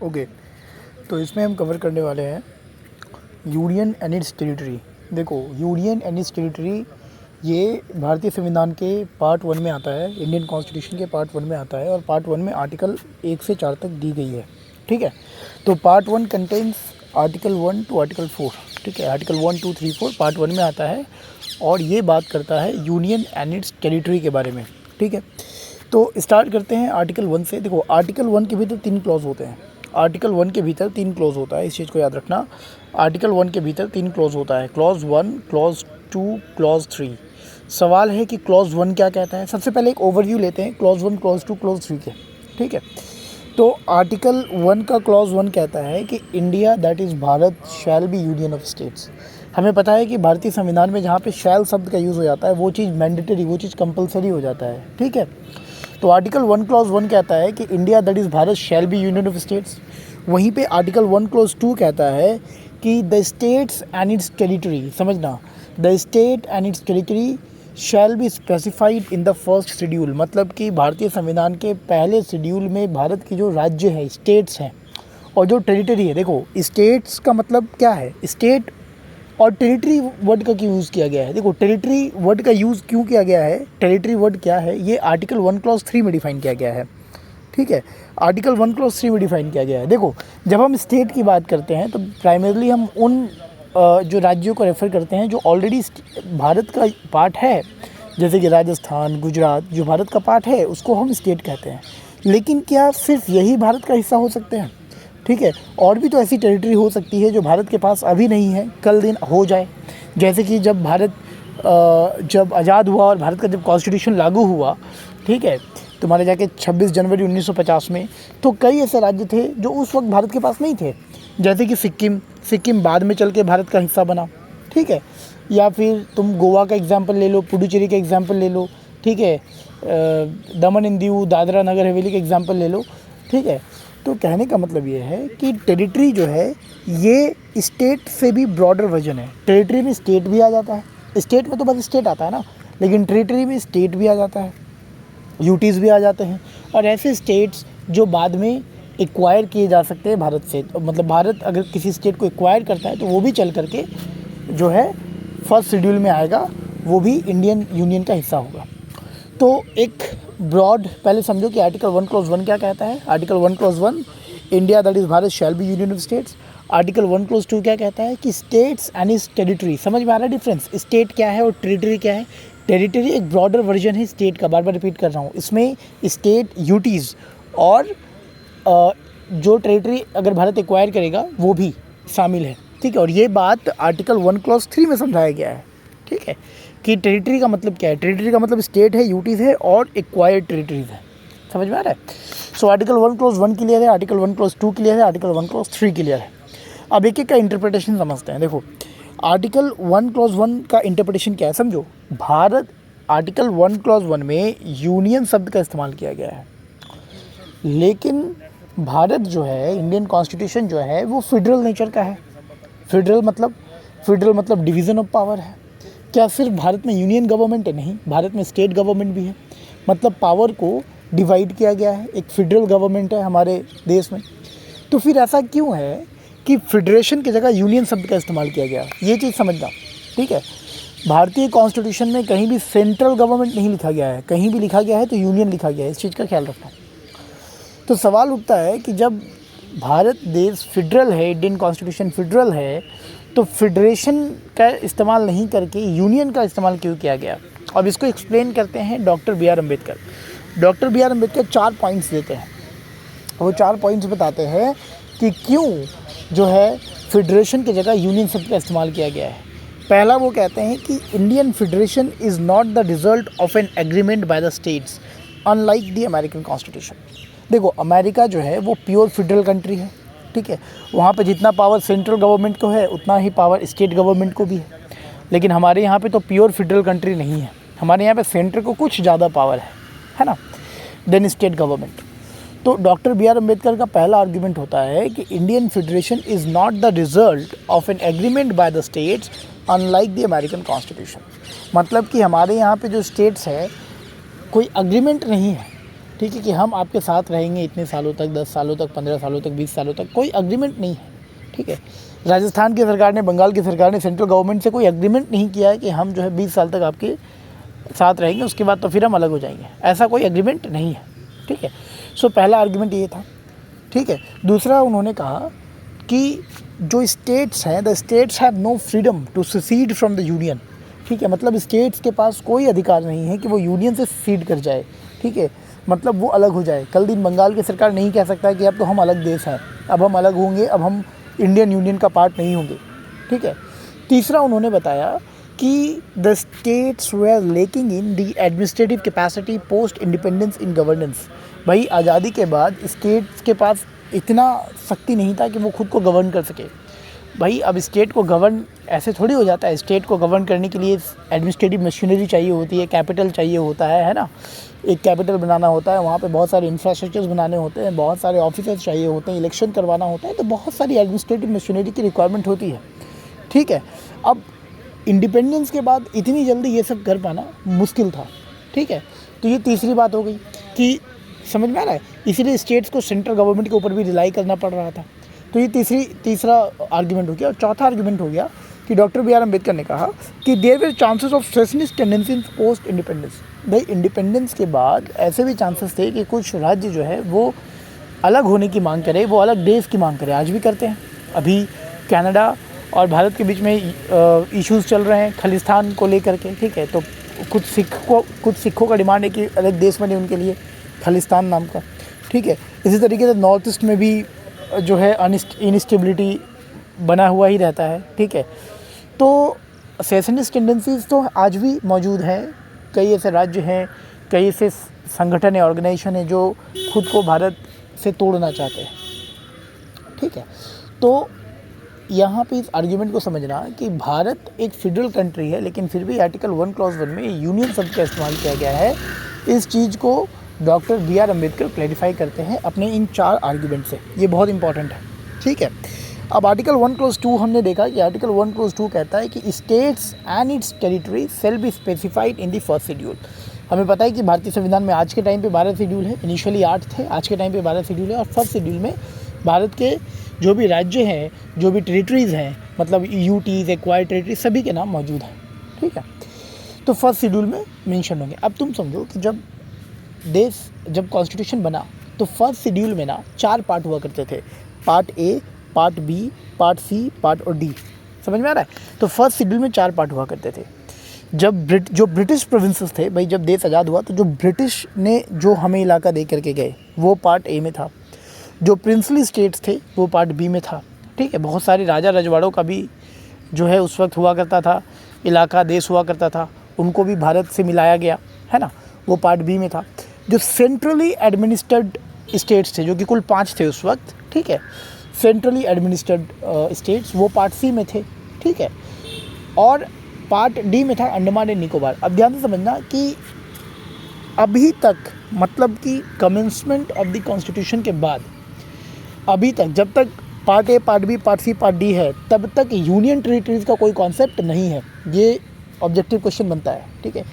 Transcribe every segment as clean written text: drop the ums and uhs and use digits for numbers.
Okay, तो इसमें हम कवर करने वाले हैं यूनियन एंड इट्स टेरिटरी। देखो, यूनियन एंड इट्स टेरिटरी ये भारतीय संविधान के पार्ट 1 में आता है, इंडियन कॉन्स्टिट्यूशन के पार्ट 1 में आता है और पार्ट 1 में आर्टिकल 1 से 4 तक दी गई है। ठीक है, तो part 1 contains article 1 to article 4। ठीक है, आर्टिकल 1, 2, 3, 4 पार्ट 1 में आता है और ये बात करता है यूनियन एंड इट्स टेरिटरी के बारे में। ठीक है, तो स्टार्ट करते हैं आर्टिकल 1 से। देखो, आर्टिकल 1 के भीतर 3 क्लॉज होते हैं। आर्टिकल 1 के भीतर 3 क्लॉज होता है, इस चीज़ को याद रखना। आर्टिकल 1 के भीतर 3 क्लॉज होता है, क्लॉज 1, क्लॉज 2, क्लॉज 3। सवाल है कि क्लॉज 1 क्या कहता है। सबसे पहले एक ओवरव्यू लेते हैं क्लॉज 1, क्लॉज 2, क्लॉज 3 के। ठीक है, तो आर्टिकल 1 का क्लॉज 1 कहता है कि India that is Bharat shall be union of states. हमें पता है कि भारतीय संविधान में जहाँ पे शैल शब्द का यूज़ हो जाता है वो चीज़ मैंडेटरी, वो चीज़ कंपलसरी हो जाता है। ठीक है, तो आर्टिकल 1 क्लॉज 1 कहता है कि India that is Bharat shall be union of states. वहीं पे आर्टिकल 1 क्लॉज 2 कहता है कि the states and its territory, समझना, the state and its territory shall be specified in the first schedule. मतलब कि भारतीय संविधान के पहले शेड्यूल में भारत की जो राज्य है, स्टेट्स हैं, और जो टेरिटरी है। देखो, स्टेट्स का मतलब क्या है, स्टेट और टेरिटरी वर्ड का क्यों यूज़ किया गया है। देखो, टेरिटरी वर्ड का यूज़ क्यों किया गया है, टेरिटरी वर्ड क्या है, ये आर्टिकल 1 क्लॉज 3 में डिफाइन किया गया है। ठीक है, आर्टिकल 1 क्लॉज 3 में डिफाइन किया गया है। देखो, जब हम स्टेट की बात करते हैं तो प्राइमरली हम उन जो राज्यों को रेफ़र करते हैं जो ऑलरेडी भारत का पार्ट है, जैसे कि राजस्थान, गुजरात, जो भारत का पार्ट है उसको हम स्टेट कहते हैं। लेकिन क्या सिर्फ यही भारत का हिस्सा हो सकते हैं? ठीक है, और भी तो ऐसी टेरिटरी हो सकती है जो भारत के पास अभी नहीं है, कल दिन हो जाए। जैसे कि जब भारत जब आज़ाद हुआ और भारत का जब कॉन्स्टिट्यूशन लागू हुआ, ठीक है, तो माने जाके 26 जनवरी 1950 में, तो कई ऐसे राज्य थे जो उस वक्त भारत के पास नहीं थे। जैसे कि सिक्किम बाद में चल के भारत का हिस्सा बना। ठीक है, या फिर तुम गोवा का एग्जाम्पल ले लो, पुडुचेरी का एग्जाम्पल ले लो। ठीक है, दमन एंड दीव, दादरा नगर हवेली का एग्जाम्पल ले लो। ठीक है, तो कहने का मतलब ये है कि टेरिटरी जो है ये स्टेट से भी ब्रॉडर वर्जन है। टेरिटरी में स्टेट भी आ जाता है, स्टेट में तो बस स्टेट आता है ना, लेकिन टेरिटरी में स्टेट भी आ जाता है, यूटीज़ भी आ जाते हैं, और ऐसे स्टेट्स जो बाद में एक्वायर किए जा सकते हैं भारत से। तो मतलब भारत अगर किसी स्टेट को एक्वायर करता है तो वो भी चल करके जो है फर्स्ट शेड्यूल में आएगा, वो भी इंडियन यूनियन का हिस्सा होगा। तो एक ब्रॉड पहले समझो कि आर्टिकल 1 क्लॉज 1 क्या कहता है। Article 1 clause 1, India that is Bharat shall be union of states. Article 1 clause 2 क्या कहता है कि स्टेट्स एंड इट्स टेरिटरी। समझ में आ रहा है डिफरेंस, स्टेट क्या है और टेरिटरी क्या है। टेरिटरी एक ब्रॉडर वर्जन है स्टेट का, बार बार रिपीट कर रहा हूँ। इसमें स्टेट, यूटीज़ और जो टेरिटरी अगर भारत एक्वायर करेगा वो भी शामिल है। ठीक है, और ये बात आर्टिकल 1 क्लॉज 3 में समझाया गया है। ठीक है, कि टेरिटरी का मतलब क्या है। टेरिटरी का मतलब स्टेट है, यूटीज़ है और एक्वायर्ड टेरिटरीज है। समझ में आ रहा है। सो आर्टिकल 1 क्लॉज 1 क्लियर है, आर्टिकल 1 क्लॉज 2 क्लियर है, आर्टिकल 1 क्लॉज 3 क्लियर है। अब एक एक का इंटरप्रिटेशन समझते हैं। देखो, आर्टिकल 1 क्लॉज 1 का इंटरप्रिटेशन क्या है, समझो। भारत, आर्टिकल 1 क्लॉज 1 में यूनियन शब्द का इस्तेमाल किया गया है, लेकिन भारत जो है, इंडियन कॉन्स्टिट्यूशन जो है वो फेडरल नेचर का है। फेडरल मतलब डिवीज़न ऑफ पावर है। क्या सिर्फ भारत में यूनियन गवर्नमेंट है? नहीं, भारत में स्टेट गवर्नमेंट भी है। मतलब पावर को डिवाइड किया गया है, एक फेडरल गवर्नमेंट है हमारे देश में। तो फिर ऐसा क्यों है कि फेडरेशन की जगह यूनियन शब्द का इस्तेमाल किया गया, ये चीज़ समझना। ठीक है, भारतीय कॉन्स्टिट्यूशन में कहीं भी सेंट्रल गवर्नमेंट नहीं लिखा गया है, कहीं भी लिखा गया है तो यूनियन लिखा गया है, इस चीज़ का ख्याल रखना। तो सवाल उठता है कि जब भारत देश फेडरल है, इंडियन कॉन्स्टिट्यूशन फेडरल है, तो फेडरेशन का इस्तेमाल नहीं करके यूनियन का इस्तेमाल क्यों किया गया। अब इसको एक्सप्लेन करते हैं doctor B R Ambedkar. Doctor B R Ambedkar 4 points देते हैं। वो 4 पॉइंट्स बताते हैं कि क्यों जो है फेडरेशन की जगह यूनियन शब्द का इस्तेमाल किया गया है। पहला, वो कहते हैं कि Indian federation is not the result of an agreement by the states unlike the American constitution. देखो, अमेरिका जो है वो प्योर फेडरल कंट्री है। ठीक है, वहाँ पे जितना पावर सेंट्रल गवर्नमेंट को है उतना ही पावर स्टेट गवर्नमेंट को भी है। लेकिन हमारे यहाँ पे तो प्योर फेडरल कंट्री नहीं है, हमारे यहाँ पे सेंटर को कुछ ज़्यादा पावर है ना, देन स्टेट गवर्नमेंट। तो डॉक्टर बी आर अम्बेडकर का पहला आर्ग्यूमेंट होता है कि Indian federation is not the result of an agreement by the states unlike the American constitution. मतलब कि हमारे यहाँ पे जो स्टेट्स है कोई अग्रीमेंट नहीं है, ठीक है, कि हम आपके साथ रहेंगे इतने सालों तक, 10 सालों तक, 15 सालों तक, 20 सालों तक, कोई एग्रीमेंट नहीं है। ठीक है, राजस्थान की सरकार ने, बंगाल की सरकार ने सेंट्रल गवर्नमेंट से कोई एग्रीमेंट नहीं किया है कि हम जो है 20 साल तक आपके साथ रहेंगे, उसके बाद तो फिर हम अलग हो जाएंगे, ऐसा कोई एग्रीमेंट नहीं है। ठीक है, सो पहला आर्गूमेंट ये था। ठीक है, दूसरा उन्होंने कहा कि जो स्टेट्स हैं, the states have no freedom to secede from the union. ठीक है, मतलब स्टेट्स के पास कोई अधिकार नहीं है कि वो यूनियन से सेसीड कर जाए। ठीक है, मतलब वो अलग हो जाए। कल दिन बंगाल की सरकार नहीं कह सकता कि अब तो हम अलग देश हैं, अब हम अलग होंगे, अब हम इंडियन यूनियन का पार्ट नहीं होंगे। ठीक है, तीसरा उन्होंने बताया कि the states were lacking in the administrative capacity post independence in governance. भाई आज़ादी के बाद स्टेट्स के पास इतना शक्ति नहीं था कि वो खुद को गवर्न कर सके। भाई अब स्टेट को गवर्न ऐसे थोड़ी हो जाता है। स्टेट को गवर्न करने के लिए एडमिनिस्ट्रेटिव मशीनरी चाहिए होती है, कैपिटल चाहिए होता है ना। एक कैपिटल बनाना होता है, वहाँ पे बहुत सारे इंफ्रास्ट्रक्चर्स बनाने होते हैं, बहुत सारे ऑफिसर्स चाहिए होते हैं, इलेक्शन करवाना होता है, तो बहुत सारी एडमिनिस्ट्रेटिव मशीनरी की रिक्वायरमेंट होती है। ठीक है, अब इंडिपेंडेंस के बाद इतनी जल्दी ये सब कर पाना मुश्किल था। ठीक है, तो ये तीसरी बात हो गई कि समझ में आ रहा है, इसीलिए स्टेट्स को सेंट्रल गवर्नमेंट के ऊपर भी रिलाई करना पड़ रहा था। तो ये तीसरा आर्ग्यूमेंट हो गया। और चौथा आर्ग्यूमेंट हो गया कि डॉक्टर बी आर अम्बेडकर ने कहा कि there were chances of secessionist tendencies post independence. भाई इंडिपेंडेंस के बाद ऐसे भी चांसेस थे कि कुछ राज्य जो है वो अलग होने की मांग करे, वो अलग देश की मांग करे, आज भी करते हैं। अभी कनाडा और भारत के बीच में इश्यूज़ चल रहे हैं खालिस्तान को लेकर के। ठीक है, तो कुछ सिखों का डिमांड है कि अलग देश बने उनके लिए, खालिस्तान नाम का। ठीक है, इसी तरीके से नॉर्थ ईस्ट में भी जो है इनस्टेबिलिटी बना हुआ ही रहता है। ठीक है, तो सेशनिस्ट टेंडेंसीज तो आज भी मौजूद हैं। कई ऐसे राज्य हैं, कई ऐसे संगठन है, ऑर्गेनाइजेशन है जो खुद को भारत से तोड़ना चाहते हैं। ठीक है, तो यहाँ पे इस आर्ग्यूमेंट को समझना कि भारत एक फेडरल कंट्री है, लेकिन फिर भी आर्टिकल 1 क्लॉज 1 में यूनियन शब्द का इस्तेमाल किया गया है। इस चीज़ को doctor B R Ambedkar clarify करते हैं अपने इन 4 आर्ग्यूमेंट से। ये बहुत इंपॉर्टेंट है। ठीक है, अब आर्टिकल 1 क्लॉज 2 हमने देखा कि आर्टिकल 1 क्लॉज 2 कहता है कि states and its territory shall be specified in the first schedule. हमें पता है कि भारतीय संविधान में आज के टाइम पे 12 शेड्यूल है, इनिशियली 8 थे, आज के टाइम पे 12 शेड्यूल है। और फर्स्ट शेड्यूल में भारत के जो भी राज्य हैं, जो भी टेरिटरीज़ हैं, मतलब यूटीज़, एक्वायर्ड टेरिटरी, सभी के नाम मौजूद हैं। ठीक है, तो फर्स्ट शेड्यूल में मेंशन होंगे। अब तुम समझो कि जब कॉन्स्टिट्यूशन बना तो फर्स्ट शेड्यूल में ना 4 पार्ट हुआ करते थे, part A, part B, part C, part और डी। समझ में आ रहा है? तो फर्स्ट शेड्यूल में 4 पार्ट हुआ करते थे। जो ब्रिटिश प्रोविंसेस थे, भाई जब देश आज़ाद हुआ तो जो ब्रिटिश ने जो हमें इलाका दे करके गए वो पार्ट ए में था। जो प्रिंसली स्टेट्स थे वो पार्ट बी में था। ठीक है, बहुत सारे राजा रजवाड़ों का भी जो है उस वक्त हुआ करता था, इलाका देश हुआ करता था, उनको भी भारत से मिलाया गया है ना, वो पार्ट बी में था। जो सेंट्रली एडमिनिस्ट्रेड स्टेट्स थे, जो कि कुल 5 थे उस वक्त, ठीक है, सेंट्रली एडमिनिस्ट्रेड स्टेट्स, वो पार्ट सी में थे। ठीक है, और पार्ट डी में था अंडमान एंड निकोबार। अब ध्यान से समझना कि अभी तक, मतलब कि कमेंसमेंट ऑफ द कॉन्स्टिट्यूशन के बाद अभी तक, जब तक part A, part B, part C, part D है, तब तक यूनियन टेरिटरीज़ का कोई कॉन्सेप्ट नहीं है। ये ऑब्जेक्टिव क्वेश्चन बनता है। ठीक है,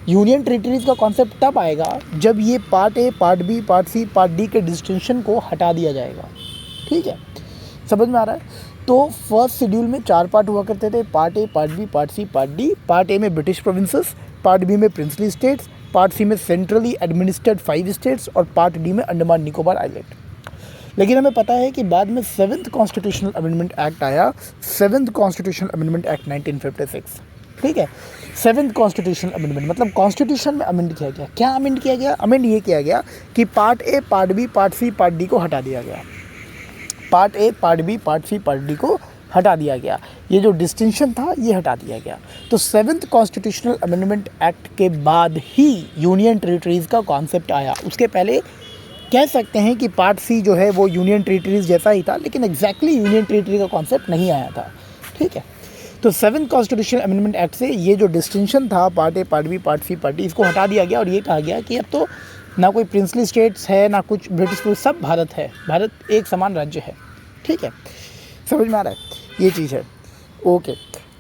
यूनियन टेरिटरीज़ का कॉन्सेप्ट तब आएगा जब ये part A, part B, part C, part D के डिस्टिंक्शन को हटा दिया जाएगा। ठीक है, समझ में आ रहा है? तो फर्स्ट शेड्यूल में 4 पार्ट हुआ करते थे, part A, part B, part C, part D. Part A में ब्रिटिश प्रोविंसेस, पार्ट बी में प्रिंसली स्टेट्स, पार्ट सी में सेंट्रली एडमिनिस्ट्रेड 5 स्टेट्स और पार्ट डी में अंडमान निकोबार आइलैंड। लेकिन हमें पता है कि बाद में 7th कॉन्स्टिट्यूशनल अमेंडमेंट एक्ट आया, 7th कॉन्स्टिट्यूशनल अमेंडमेंट एक्ट 1956। ठीक है, 7th कॉन्स्टिट्यूशनल अमेंडमेंट मतलब कॉन्स्टिट्यूशन में अमेंड किया गया। क्या अमेंड किया गया? अमेंड ये किया गया कि part A, part B, part C, part D को हटा दिया गया। Part A, part B, part C, part D को हटा दिया गया। ये जो डिस्टिंक्शन था ये हटा दिया गया। तो 7th कॉन्स्टिट्यूशनल अमेंडमेंट एक्ट के बाद ही यूनियन टेरिटरीज़ का कॉन्सेप्ट आया। उसके पहले कह सकते हैं कि पार्ट सी जो है वो यूनियन टेरिटरीज़ जैसा ही था, लेकिन एग्जैक्टली यूनियन टेरिटरी का कॉन्सेप्ट नहीं आया था। ठीक है, तो 7th कॉन्स्टिट्यूशनल अमेंडमेंट एक्ट से ये जो डिस्टिंक्शन था part A, part B, part C, part D, इसको हटा दिया गया और ये कहा गया कि अब तो ना कोई प्रिंसली स्टेट्स है, ना कुछ ब्रिटिश, सब भारत है, भारत एक समान राज्य है। ठीक है, समझ में आ रहा है? ये चीज़ है। ओके,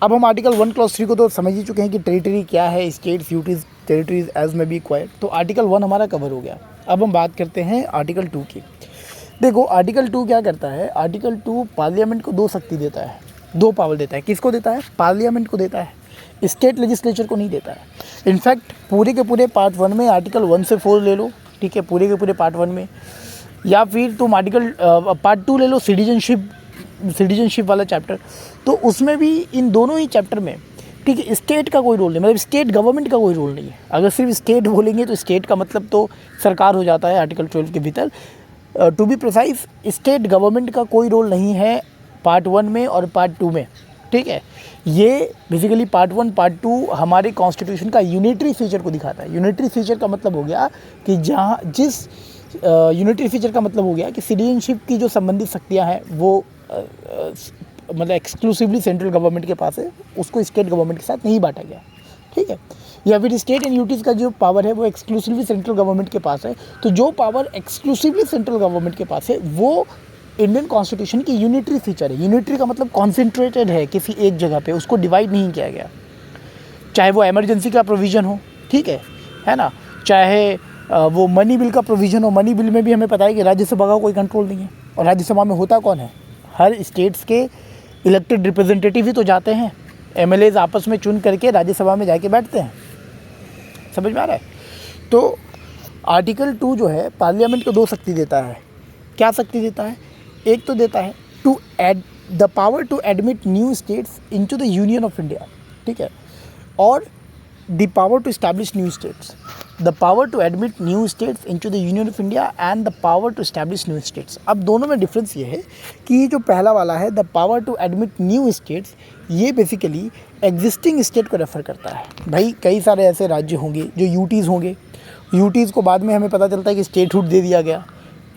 अब हम आर्टिकल 1 क्लॉज 3 को तो समझ ही चुके हैं कि टेरिटरी क्या है, स्टेट्स, यूटीज़, टेरिटरीज एज में बी एक्वायर्ड। तो आर्टिकल 1 हमारा कवर हो गया। अब हम बात करते हैं आर्टिकल 2 की। देखो आर्टिकल 2 क्या करता है, आर्टिकल 2 पार्लियामेंट को 2 शक्ति देता है, 2 पावर देता है। किसको देता है? पार्लियामेंट को देता है, स्टेट लेजिस्लेचर को नहीं देता है। इनफैक्ट पूरे के पूरे पार्ट 1 में आर्टिकल 1 से 4 ले लो, ठीक है, पूरे के पूरे पार्ट 1 में, या फिर तुम आर्टिकल पार्ट 2 ले लो, सिटीजनशिप वाला चैप्टर, तो उसमें भी इन दोनों ही चैप्टर में, ठीक है, स्टेट का कोई रोल नहीं, मतलब स्टेट गवर्नमेंट का कोई रोल नहीं है। अगर सिर्फ स्टेट बोलेंगे तो स्टेट का मतलब तो सरकार हो जाता है आर्टिकल 12 के भीतर। To be precise, state government का कोई रोल नहीं है पार्ट 1 में और पार्ट 2 में, ठीक है। ये बेसिकली पार्ट 1 पार्ट 2 हमारे कॉन्स्टिट्यूशन का यूनिटरी फीचर को दिखाता है। यूनिटरी फीचर का मतलब हो गया कि यूनिटरी फीचर का मतलब हो गया कि सिटीजनशिप की जो संबंधित शक्तियाँ हैं वो मतलब एक्सक्लूसिवली सेंट्रल गवर्नमेंट के पास है, उसको स्टेट गवर्नमेंट के साथ नहीं बांटा गया, ठीक है। या फिर स्टेट एंड यूटीज़ का जो पावर है वो एक्सक्लूसिवली सेंट्रल गवर्नमेंट के पास है। तो जो पावर एक्सक्लूसिवली सेंट्रल गवर्नमेंट के पास है वो इंडियन कॉन्स्टिट्यूशन की यूनिटरी फीचर है। यूनिटरी का मतलब कॉन्सेंट्रेटेड है किसी एक जगह पे, उसको डिवाइड नहीं किया गया। चाहे वो इमरजेंसी का प्रोविज़न हो, ठीक है ना, चाहे वो मनी बिल का प्रोविज़न हो। मनी बिल में भी हमें पता है कि राज्यसभा का कोई कंट्रोल नहीं है, और राज्यसभा में होता कौन है? हर स्टेट्स के इलेक्टेड रिप्रेजेंटेटिव ही तो जाते हैं, एमएलएज आपस में चुन करके राज्यसभा में जाके बैठते हैं। समझ में आ रहा है? तो आर्टिकल 2 जो है पार्लियामेंट को 2 शक्ति देता है। क्या शक्ति देता है? एक तो देता है to add the power to admit new states into the union of India, ठीक है, और the power to establish new states. The power to admit new states into the union of India and the power to establish new states. अब दोनों में difference ये है कि ये जो पहला वाला है the power to admit new states, ये बेसिकली एग्जिस्टिंग स्टेट को रेफर करता है। भाई कई सारे ऐसे राज्य होंगे जो यूटीज़ होंगे, यूटीज़ को बाद में हमें पता चलता है कि स्टेटहुड दे दिया गया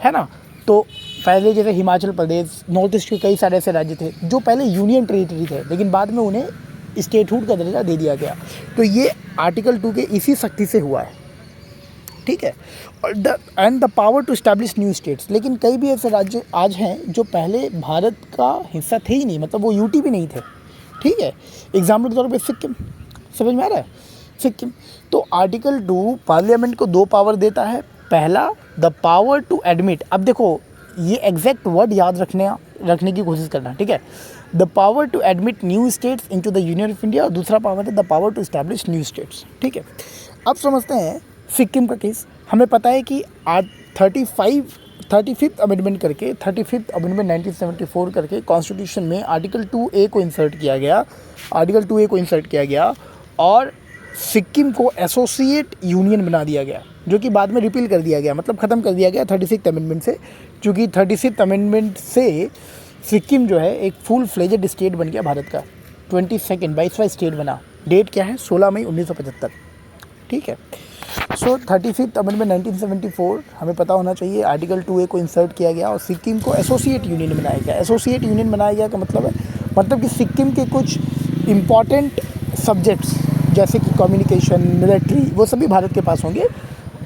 है ना। तो पहले जैसे हिमाचल प्रदेश, नॉर्थ ईस्ट के कई सारे ऐसे राज्य थे जो पहले यूनियन टेरिटरी थे, लेकिन बाद में उन्हें स्टेटहुड का दर्जा दे दिया गया। तो ये आर्टिकल 2 के इसी शक्ति से हुआ है, ठीक है। And the power to establish new states. लेकिन कई भी ऐसे राज्य आज हैं जो पहले भारत का हिस्सा थे ही नहीं, मतलब वो यूटी भी नहीं थे, ठीक है। एग्जाम्पल के तौर पे सिक्किम, समझ में आ रहा है? सिक्किम। तो आर्टिकल 2 पार्लियामेंट को 2 पावर देता है। पहला द पावर टू एडमिट, अब देखो ये एग्जैक्ट वर्ड याद रखने की कोशिश करना, ठीक है। The power to admit new states into the union of India, और दूसरा पावर है the power to establish new states, ठीक है। अब समझते हैं सिक्किम का केस। हमें पता है कि 35th अमेंडमेंट करके 35th अमेंडमेंट 1974 करके कॉन्स्टिट्यूशन में आर्टिकल 2A को इंसर्ट किया गया, और सिक्किम को एसोसिएट यूनियन बना दिया गया, जो कि बाद में रिपील कर दिया गया, मतलब ख़त्म कर दिया गया 36th अमेंडमेंट से। क्योंकि 36th अमेंडमेंट से सिक्किम जो है एक फुल फ्लेजेड स्टेट बन गया भारत का, 22वां स्टेट बना। डेट क्या है? 16 मई 1975, ठीक है। सो 35th अमेंडमेंट 1974 हमें पता होना चाहिए, आर्टिकल 2A को इंसर्ट किया गया और सिक्किम को एसोसिएट यूनियन बनाया गया। एसोसिएट यूनियन बनाया गया का मतलब है, मतलब कि सिक्किम के कुछ इम्पॉर्टेंट सब्जेक्ट्स जैसे कि कम्युनिकेशन, मिलिट्री, वो सभी भारत के पास होंगे।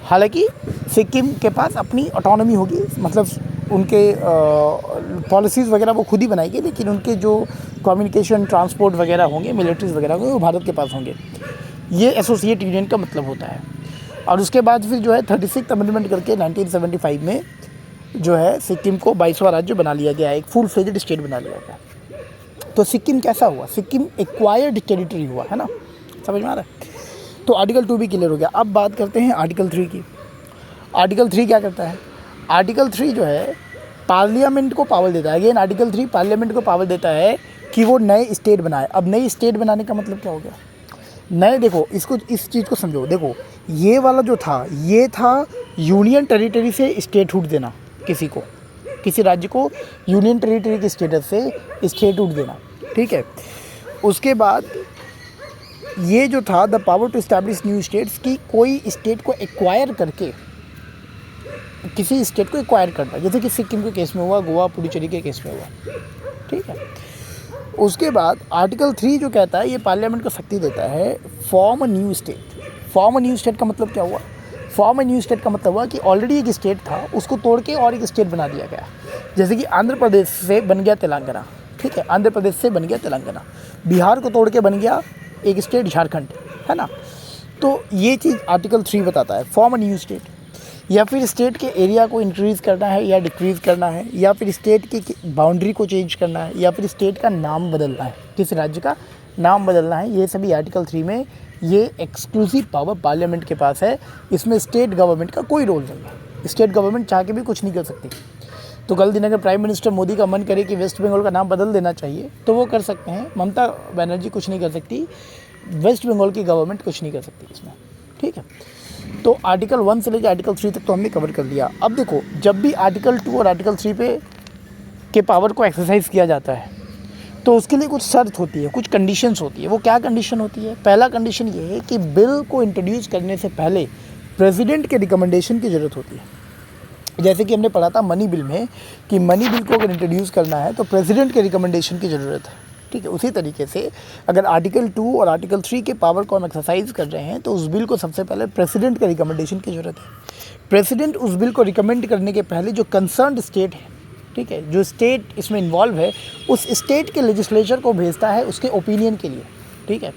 हालांकि सिक्किम के पास अपनी ऑटोनॉमी होगी, मतलब उनके पॉलिसीज़ वगैरह वो खुद ही बनाएंगे, लेकिन उनके जो कम्युनिकेशन, ट्रांसपोर्ट वगैरह होंगे, मिलिट्रीज़ वगैरह होंगे, वो भारत के पास होंगे। ये एसोसिएट यूनियन का मतलब होता है। और उसके बाद फिर जो है 36th अमेंडमेंट करके 1975 में जो है सिक्किम को 22वां राज्य बना लिया गया, एक फुल फ्लेजेड स्टेट बना लिया गया। तो सिक्किम कैसा हुआ? सिक्किम एक्वायर्ड टेरिटरी हुआ, है ना, समझ में आ रहा है? तो आर्टिकल 2 भी क्लियर हो गया। अब बात करते हैं आर्टिकल 3 की। आर्टिकल 3 क्या करता है? आर्टिकल 3 जो है पार्लियामेंट को पावर देता है। अगेन आर्टिकल 3 पार्लियामेंट को पावर देता है कि वो नए स्टेट बनाए। अब नई स्टेट बनाने का मतलब क्या हो गया? नए, देखो इसको, इस चीज़ को समझो। देखो ये वाला जो था, ये था यूनियन टेरिटरी से स्टेटहुड देना, किसी राज्य को यूनियन टेरिटरी के स्टेटस से स्टेटहुड देना, ठीक है। उसके बाद ये जो था the power to establish new states, की कोई स्टेट को एक्वायर करके किसी स्टेट को एक्वायर करना, जैसे कि सिक्किम के केस में हुआ, गोवा पुडुचेरी के केस में हुआ, ठीक है। उसके बाद आर्टिकल 3 जो कहता है, ये पार्लियामेंट को शक्ति देता है form a new state. Form a new state का मतलब क्या हुआ? फॉर्म अ न्यू स्टेट का मतलब हुआ कि ऑलरेडी एक स्टेट था, उसको तोड़ के और एक स्टेट बना दिया गया। जैसे कि आंध्र प्रदेश से बन गया तेलंगाना, ठीक है, आंध्र प्रदेश से बन गया तेलंगाना। बिहार को तोड़ के बन गया एक स्टेट झारखंड, है ना। तो ये चीज़ आर्टिकल 3 बताता है, फॉर्म अ न्यू स्टेट। या फिर स्टेट के एरिया को इंक्रीज़ करना है या डिक्रीज़ करना है, या फिर स्टेट की बाउंड्री को चेंज करना है, या फिर स्टेट का नाम बदलना है, किसी राज्य का नाम बदलना है, ये सभी आर्टिकल 3 में ये एक्सक्लूसिव पावर पार्लियामेंट के पास है। इसमें स्टेट गवर्नमेंट का कोई रोल नहीं है। स्टेट गवर्नमेंट चाह के भी कुछ नहीं कर सकती। तो कल दिन अगर प्राइम मिनिस्टर मोदी का मन करे कि वेस्ट बंगाल का नाम बदल देना चाहिए तो वो कर सकते हैं। ममता बनर्जी कुछ नहीं कर सकती, वेस्ट बंगाल की गवर्नमेंट कुछ नहीं कर सकती इसमें, ठीक है। तो आर्टिकल 1 से लेकर आर्टिकल 3 तक तो हमने कवर कर लिया। अब देखो, जब भी आर्टिकल 2 और आर्टिकल 3 पे के पावर को एक्सरसाइज किया जाता है तो उसके लिए कुछ शर्त होती है, कुछ कंडीशंस होती है। वो क्या कंडीशन होती है? पहला कंडीशन ये है कि बिल को इंट्रोड्यूस करने से पहले प्रेसिडेंट के रिकमेंडेशन की ज़रूरत होती है। जैसे कि हमने पढ़ा था मनी बिल में कि मनी बिल को अगर इंट्रोड्यूस करना है तो प्रेसिडेंट के रिकमेंडेशन की ज़रूरत है, ठीक है। उसी तरीके से अगर आर्टिकल 2 और आर्टिकल 3 के पावर को हम एक्सरसाइज कर रहे हैं तो उस बिल को सबसे पहले प्रेसिडेंट के रिकमेंडेशन की ज़रूरत है। प्रेसिडेंट उस बिल को रिकमेंड करने के पहले जो कंसर्न्ड स्टेट है, ठीक है, जो स्टेट इसमें इन्वॉल्व है, उस स्टेट के लेजिस्लेचर को भेजता है उसके ओपिनियन के लिए, ठीक है।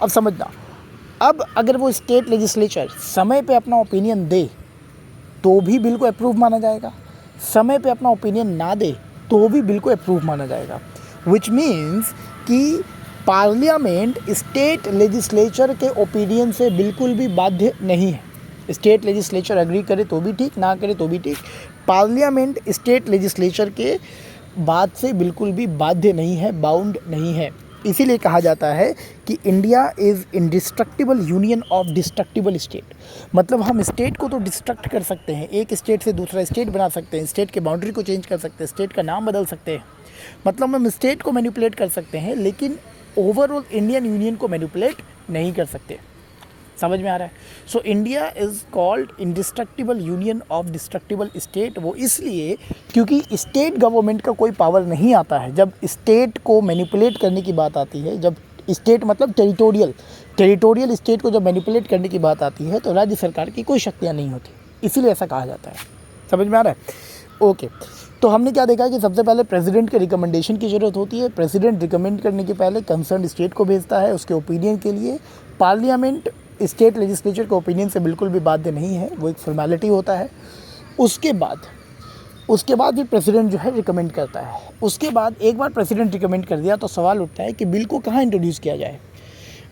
अब समझना, अब अगर वो स्टेट लेजिस्लेचर समय पे अपना ओपिनियन दे तो भी बिल को अप्रूव माना जाएगा, समय पे अपना ओपिनियन ना दे तो भी बिल को अप्रूव माना जाएगा। विच मीन्स कि पार्लियामेंट स्टेट लेजिस्लेचर के ओपिनियन से बिल्कुल भी बाध्य नहीं है। स्टेट लेजिस्लेचर एग्री करे तो भी ठीक, ना करे तो भी ठीक, पार्लियामेंट स्टेट लेजिस्लेचर के बात से बिल्कुल भी बाध्य नहीं है, बाउंड नहीं है। इसीलिए कहा जाता है कि India is indestructible union of destructible state. मतलब हम स्टेट को तो डिस्ट्रक्ट कर सकते हैं, एक स्टेट से दूसरा स्टेट बना सकते हैं, स्टेट के बाउंड्री को चेंज कर सकते हैं, स्टेट का नाम बदल सकते हैं, मतलब हम स्टेट को मैनिपुलेट कर सकते हैं, लेकिन ओवरऑल इंडियन यूनियन को मैनिपुलेट नहीं कर सकते। समझ में आ रहा है? So India is called indestructible union of destructible state. वो इसलिए क्योंकि स्टेट गवर्नमेंट का कोई पावर नहीं आता है जब स्टेट को मैनिपुलेट करने की बात आती है। जब स्टेट मतलब टेरिटोरियल स्टेट को जब मैनिपुलेट करने की बात आती है तो राज्य सरकार की कोई शक्तियाँ नहीं होती, इसीलिए ऐसा कहा जाता है। समझ में आ रहा है? ओके, तो हमने क्या देखा कि सबसे पहले प्रेसिडेंट के रिकमेंडेशन की ज़रूरत होती है। प्रेसिडेंट रिकमेंड करने के पहले कंसर्न स्टेट को भेजता है उसके ओपिनियन के लिए। पार्लियामेंट स्टेट लेजिस्लेचर के ओपिनियन से बिल्कुल भी बाध्य नहीं है, वो एक फॉर्मेलिटी होता है। उसके बाद भी प्रेसिडेंट जो है रिकमेंड करता है। उसके बाद एक बार प्रेसिडेंट रिकमेंड कर दिया तो सवाल उठता है कि बिल को कहाँ इंट्रोड्यूस किया जाए,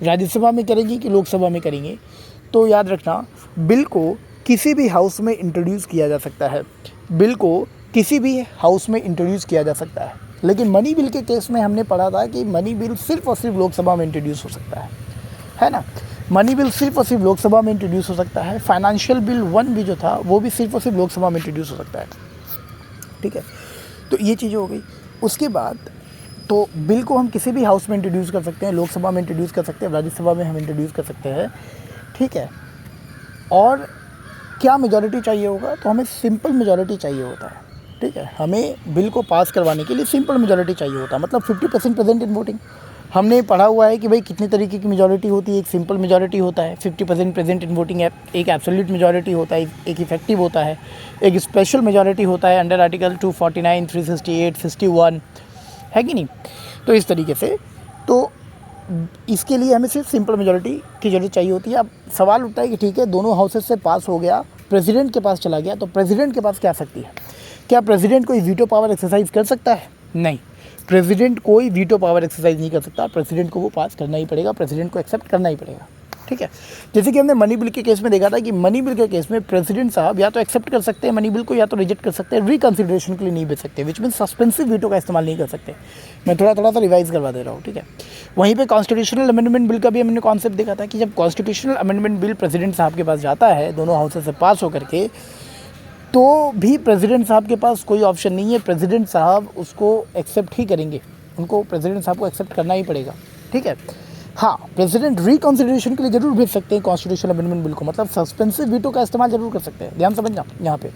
राज्यसभा में करेंगे कि लोकसभा में करेंगे। तो याद रखना, बिल को किसी भी हाउस में इंट्रोड्यूस किया जा सकता है, बिल को किसी भी हाउस में इंट्रोड्यूस किया जा सकता है। लेकिन मनी बिल के केस में हमने पढ़ा था कि मनी बिल सिर्फ और सिर्फ लोकसभा में इंट्रोड्यूस हो सकता है ना। मनी बिल सिर्फ और सिर्फ लोकसभा में इंट्रोड्यूस हो सकता है। फाइनेंशियल बिल 1 भी जो था वो भी सिर्फ और सिर्फ लोकसभा में इंट्रोड्यूस हो सकता है, ठीक है। तो ये चीज़ें हो गई। उसके बाद तो बिल को हम किसी भी हाउस में इंट्रोड्यूस कर सकते हैं, लोकसभा में इंट्रोड्यूस कर सकते हैं, राज्यसभा में हम इंट्रोड्यूस कर सकते हैं, ठीक है। और क्या मेजॉरिटी चाहिए होगा? तो हमें सिंपल मेजॉरिटी चाहिए होता है, ठीक है। हमें बिल को पास करवाने के लिए सिंपल मेजॉरिटी चाहिए होता है, मतलब 50% प्रेजेंट इन वोटिंग। हमने पढ़ा हुआ है कि भाई कितने तरीके की मेजॉरिटी होती है। एक सिंपल मेजॉरिटी होता है, 50% प्रेजेंट इन वोटिंग है, एक एब्सोल्यूट मेजॉरिटी होता है, एक इफेक्टिव होता है, एक स्पेशल मेजॉरिटी होता है अंडर आर्टिकल 249, 368, 61, है कि नहीं। तो इस तरीके से तो इसके लिए हमें सिर्फ सिंपल मेजॉरिटी की ज़रूरत चाहिए होती है। अब सवाल उठता है कि ठीक है, दोनों हाउसेस से पास हो गया, प्रेसिडेंट के पास चला गया, तो प्रेसिडेंट के पास क्या शक्ति है? क्या प्रेसिडेंट कोई वीटो पावर एक्सरसाइज कर सकता है? नहीं, प्रेसिडेंट कोई वीटो पावर एक्सरसाइज नहीं कर सकता। प्रेसिडेंट को वो पास करना ही पड़ेगा, प्रेसिडेंट को एक्सेप्ट करना ही पड़ेगा, ठीक है। जैसे कि हमने मनी बिल के केस में देखा था कि मनी बिल के केस में प्रेसिडेंट साहब या तो एक्सेप्ट कर सकते हैं मनी बिल को, या तो रिजेक्ट कर सकते हैं, रिकन्सिडरेशन के लिए नहीं भेज सकते, विच मीन सस्पेंसिव वीटो का इस्तेमाल नहीं कर सकते। मैं थोड़ा सा रिवाइज करवा दे रहा हूँ, ठीक है। वहीं पे कॉन्स्टिट्यूशनल अमेंडमेंट बिल का भी हमने कॉन्सेप्ट देखा था कि जब कॉन्स्टिट्यूशनल अमेंडमेंट बिल प्रेसिडेंट साहब के पास जाता है दोनों हाउसेस से पास होकर के, तो भी प्रेसिडेंट साहब के पास कोई ऑप्शन नहीं है, प्रेसिडेंट साहब उसको एक्सेप्ट ही करेंगे, उनको प्रेसिडेंट साहब को एक्सेप्ट करना ही पड़ेगा, ठीक है। हाँ, प्रेसिडेंट रिकन्सिडरेशन के लिए जरूर भेज सकते हैं कॉन्स्टिट्यूशनल अमेंडमेंट बिल को, मतलब सस्पेंसिव वीटो का इस्तेमाल जरूर कर सकते हैं। ध्यान समझना, यहाँ पे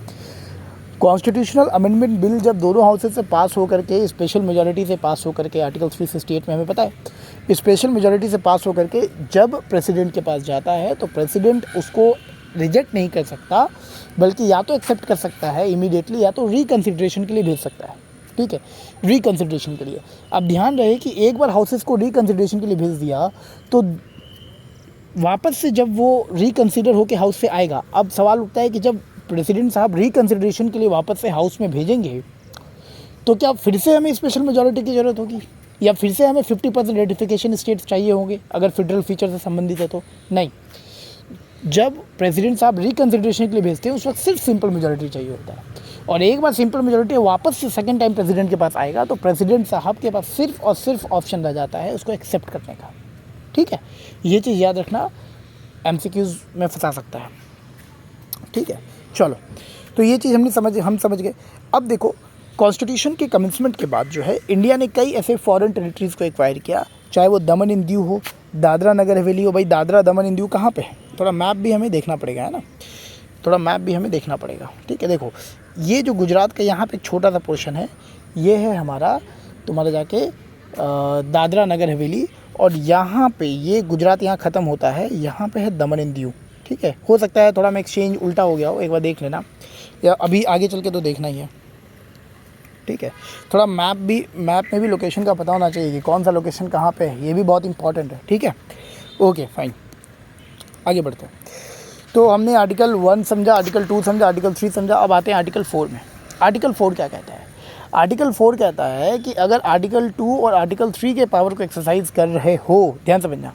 कॉन्स्टिट्यूशनल अमेंडमेंट बिल जब दोनों हाउसेस से पास होकर के स्पेशल मेजॉरिटी से पास होकर के, आर्टिकल 368 में हमें पता है स्पेशल मेजॉरिटी से पास होकर के जब प्रेसिडेंट के पास जाता है तो प्रेसिडेंट उसको रिजेक्ट नहीं कर सकता, बल्कि या तो एक्सेप्ट कर सकता है इमीडिएटली, या तो रिकन्सिडरेशन के लिए भेज सकता है, ठीक है, रिकन्सिडरेशन के लिए। अब ध्यान रहे कि एक बार हाउसेस को रिकन्सिडरेशन के लिए भेज दिया तो वापस से जब वो रिकन्सिडर होकर हाउस से आएगा, अब सवाल उठता है कि जब प्रेसिडेंट साहब रिकन्सिडरेशन के लिए वापस से हाउस में भेजेंगे तो क्या फिर से हमें स्पेशल मेजॉरिटी की ज़रूरत होगी, या फिर से हमें 50% रेटिफिकेशन स्टेट्स चाहिए होंगे अगर फेडरल फीचर से संबंधित है तो? नहीं, जब प्रेसिडेंट साहब रिकन्सिडरेशन के लिए भेजते हैं उस वक्त सिर्फ सिंपल मेजॉरिटी चाहिए होता है, और एक बार सिंपल मेजॉरिटी वापस से सेकंड टाइम प्रेसिडेंट के पास आएगा तो प्रेसिडेंट साहब के पास सिर्फ और सिर्फ ऑप्शन रह जाता है उसको एक्सेप्ट करने का। ठीक है, ये चीज़ याद रखना, एमसीक्यूज़ में फंसा सकता है। ठीक है, चलो, तो ये चीज़ हम समझ गए। अब देखो, कॉन्स्टिट्यूशन के कमेंसमेंट के बाद जो है इंडिया ने कई ऐसे फॉरेन टेरिटरीज़ को एक्वायर किया, चाहे वो दमन एंड दीव हो, दादरा नगर हवेली हो। भाई दादरा दमन एंड दीव कहाँ पे है? थोड़ा मैप भी हमें देखना पड़ेगा, है ना, थोड़ा मैप भी हमें देखना पड़ेगा। ठीक है, देखो ये जो गुजरात का यहाँ पे छोटा सा पोर्शन है, ये है हमारा तुम्हारा जाके दादरा नगर हवेली, और यहाँ पे ये गुजरात यहाँ ख़त्म होता है, यहाँ पे है दमन एंड दीव। ठीक है, हो सकता है थोड़ा मैं एक्सचेंज उल्टा हो गया हो, एक बार देख लेना, या अभी आगे चल के तो देखना ही है। ठीक है, थोड़ा मैप में भी लोकेशन का पता होना चाहिए कि कौन सा लोकेशन कहाँ पे है, ये भी बहुत इंपॉर्टेंट है। ठीक है, ओके फाइन, आगे बढ़ते हैं। तो हमने आर्टिकल 1 समझा, आर्टिकल 2 समझा, आर्टिकल 3 समझा, अब आते हैं आर्टिकल 4 में। आर्टिकल 4 क्या कहता है? आर्टिकल 4 कहता है कि अगर आर्टिकल 2 और आर्टिकल 3 के पावर को एक्सरसाइज कर रहे हो, ध्यान समझना,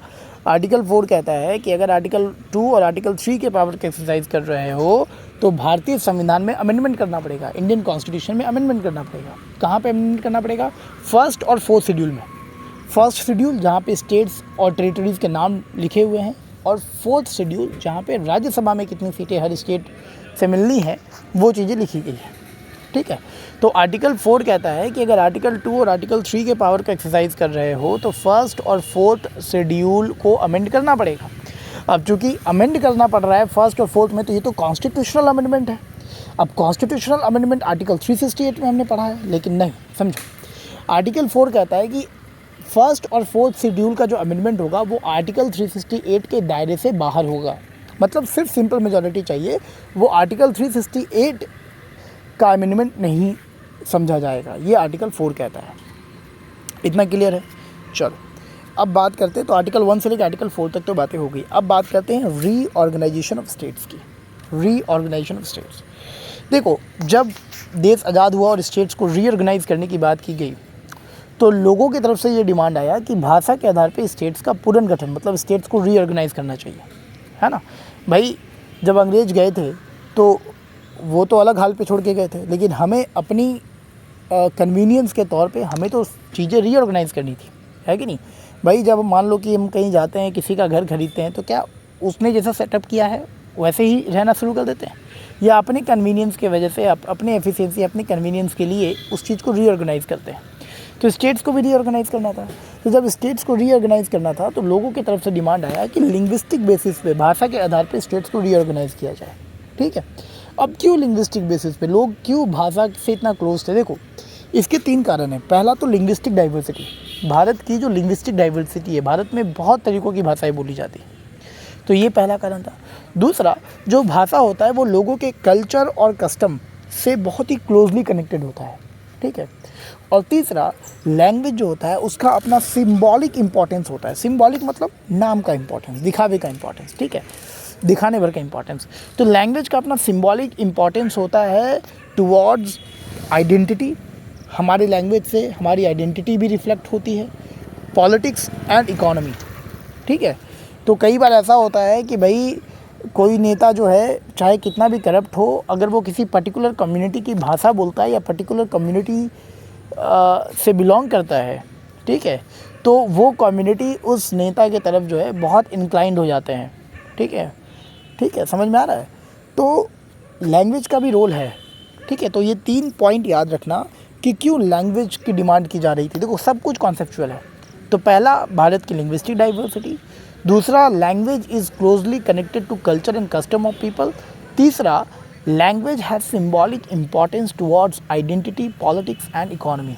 आर्टिकल 4 कहता है कि अगर आर्टिकल 2 और आर्टिकल 3 के पावर को एक्सरसाइज कर रहे हो तो भारतीय संविधान में अमेंडमेंट करना पड़ेगा, इंडियन कॉन्स्टिट्यूशन में अमेंडमेंट करना पड़ेगा। कहाँ पे अमेंडमेंट करना पड़ेगा? फर्स्ट और फोर्थ शेड्यूल में। फर्स्ट शेड्यूल जहाँ पे स्टेट्स और टेरिटरीज़ के नाम लिखे हुए हैं, और फोर्थ शेड्यूल जहाँ पे राज्यसभा में कितनी सीटें हर स्टेट से मिलनी है वो चीज़ें लिखी गई है। ठीक है, तो आर्टिकल 4 कहता है कि अगर आर्टिकल 2 और आर्टिकल 3 के पावर का एक्सरसाइज कर रहे हो तो फर्स्ट और फोर्थ शेड्यूल को अमेंड करना पड़ेगा। अब चूँकि अमेंड करना पड़ रहा है फर्स्ट और फोर्थ में, तो ये तो कॉन्स्टिट्यूशनल अमेंडमेंट है। अब कॉन्स्टिट्यूशनल अमेंडमेंट आर्टिकल 368 में हमने पढ़ा है, लेकिन नहीं, समझो, आर्टिकल 4 कहता है कि फर्स्ट और फोर्थ शेड्यूल का जो अमेंडमेंट होगा वो आर्टिकल 368 के दायरे से बाहर होगा, मतलब सिर्फ सिंपल मेजॉरिटी चाहिए, वो आर्टिकल 368 का अमेंडमेंट नहीं समझा जाएगा, ये आर्टिकल 4 कहता है। इतना क्लियर है? चलो अब बात करते हैं, तो आर्टिकल 1 से लेकर आर्टिकल 4 तक तो बातें हो गई। अब बात करते हैं रीऑर्गेनाइजेशन ऑफ स्टेट्स की। रीऑर्गेनाइजेशन ऑफ स्टेट्स, देखो जब देश आज़ाद हुआ और स्टेट्स को रीऑर्गेनाइज करने की बात की गई तो लोगों की तरफ से ये डिमांड आया कि भाषा के आधार पे स्टेट्स का पुनर्गठन, मतलब स्टेट्स को रीऑर्गेनाइज करना चाहिए, है ना। भाई जब अंग्रेज गए थे तो वो तो अलग हाल पे छोड़ के गए थे, लेकिन हमें अपनी कन्वीनियंस के तौर पे हमें तो चीज़ें रीऑर्गेनाइज करनी थी, है कि नहीं भाई। जब मान लो कि हम कहीं जाते हैं, किसी का घर खरीदते हैं, तो क्या उसने जैसा सेटअप किया है वैसे ही रहना शुरू कर देते हैं, या अपने कन्वीनियंस की वजह से अपने एफिशिएंसी, अपने कन्वीनियंस के लिए उस चीज़ को रीऑर्गेनाइज करते हैं। तो स्टेट्स को भी रीऑर्गेनाइज करना था, तो जब स्टेट्स को रीऑर्गेनाइज करना था तो लोगों की तरफ से डिमांड आया कि लिंग्विस्टिक बेसिस पे, भाषा के आधार पे स्टेट्स को रीऑर्गेनाइज किया जाए। ठीक है, अब क्यों लिंग्विस्टिक बेसिस पे, लोग क्यों भाषा से इतना क्लोज थे? देखो इसके 3 कारण हैं। पहला तो लिंग्विस्टिक डाइवर्सिटी, भारत की जो लिंग्विस्टिक डाइवर्सिटी है, भारत में बहुत तरीक़ों की भाषाएं बोली जाती हैं, तो ये पहला कारण था। दूसरा, जो भाषा होता है वो लोगों के कल्चर और कस्टम से बहुत ही क्लोजली कनेक्टेड होता है। ठीक है, और तीसरा, लैंग्वेज जो होता है उसका अपना सिंबॉलिक इम्पोर्टेंस होता है। सिंबॉलिक मतलब नाम का इम्पोर्टेंस, दिखावे का इम्पोर्टेंस, ठीक है, दिखाने भर का इम्पोर्टेंस। तो लैंग्वेज का अपना सिंबॉलिक इम्पोर्टेंस होता है टुवर्ड्स आइडेंटिटी, हमारी लैंग्वेज से हमारी आइडेंटिटी भी रिफ्लेक्ट होती है, पॉलिटिक्स एंड इकोनॉमी। ठीक है, तो कई बार ऐसा होता है कि भाई कोई नेता जो है चाहे कितना भी करप्ट हो, अगर वो किसी पर्टिकुलर कम्युनिटी की भाषा बोलता है या पर्टिकुलर कम्युनिटी से बिलोंग करता है, ठीक है, तो वो कम्युनिटी उस नेता के तरफ जो है बहुत इंक्लाइंड हो जाते हैं। ठीक है, ठीक है, समझ में आ रहा है? तो लैंग्वेज का भी रोल है। ठीक है, तो ये 3 पॉइंट याद रखना कि क्यों लैंग्वेज की डिमांड की जा रही थी। देखो सब कुछ कॉन्सेप्चुअल है। तो पहला, भारत की लिंग्विस्टिक डाइवर्सिटी। दूसरा, language is closely connected to culture and custom of people. तीसरा, language has symbolic importance towards identity, politics and economy.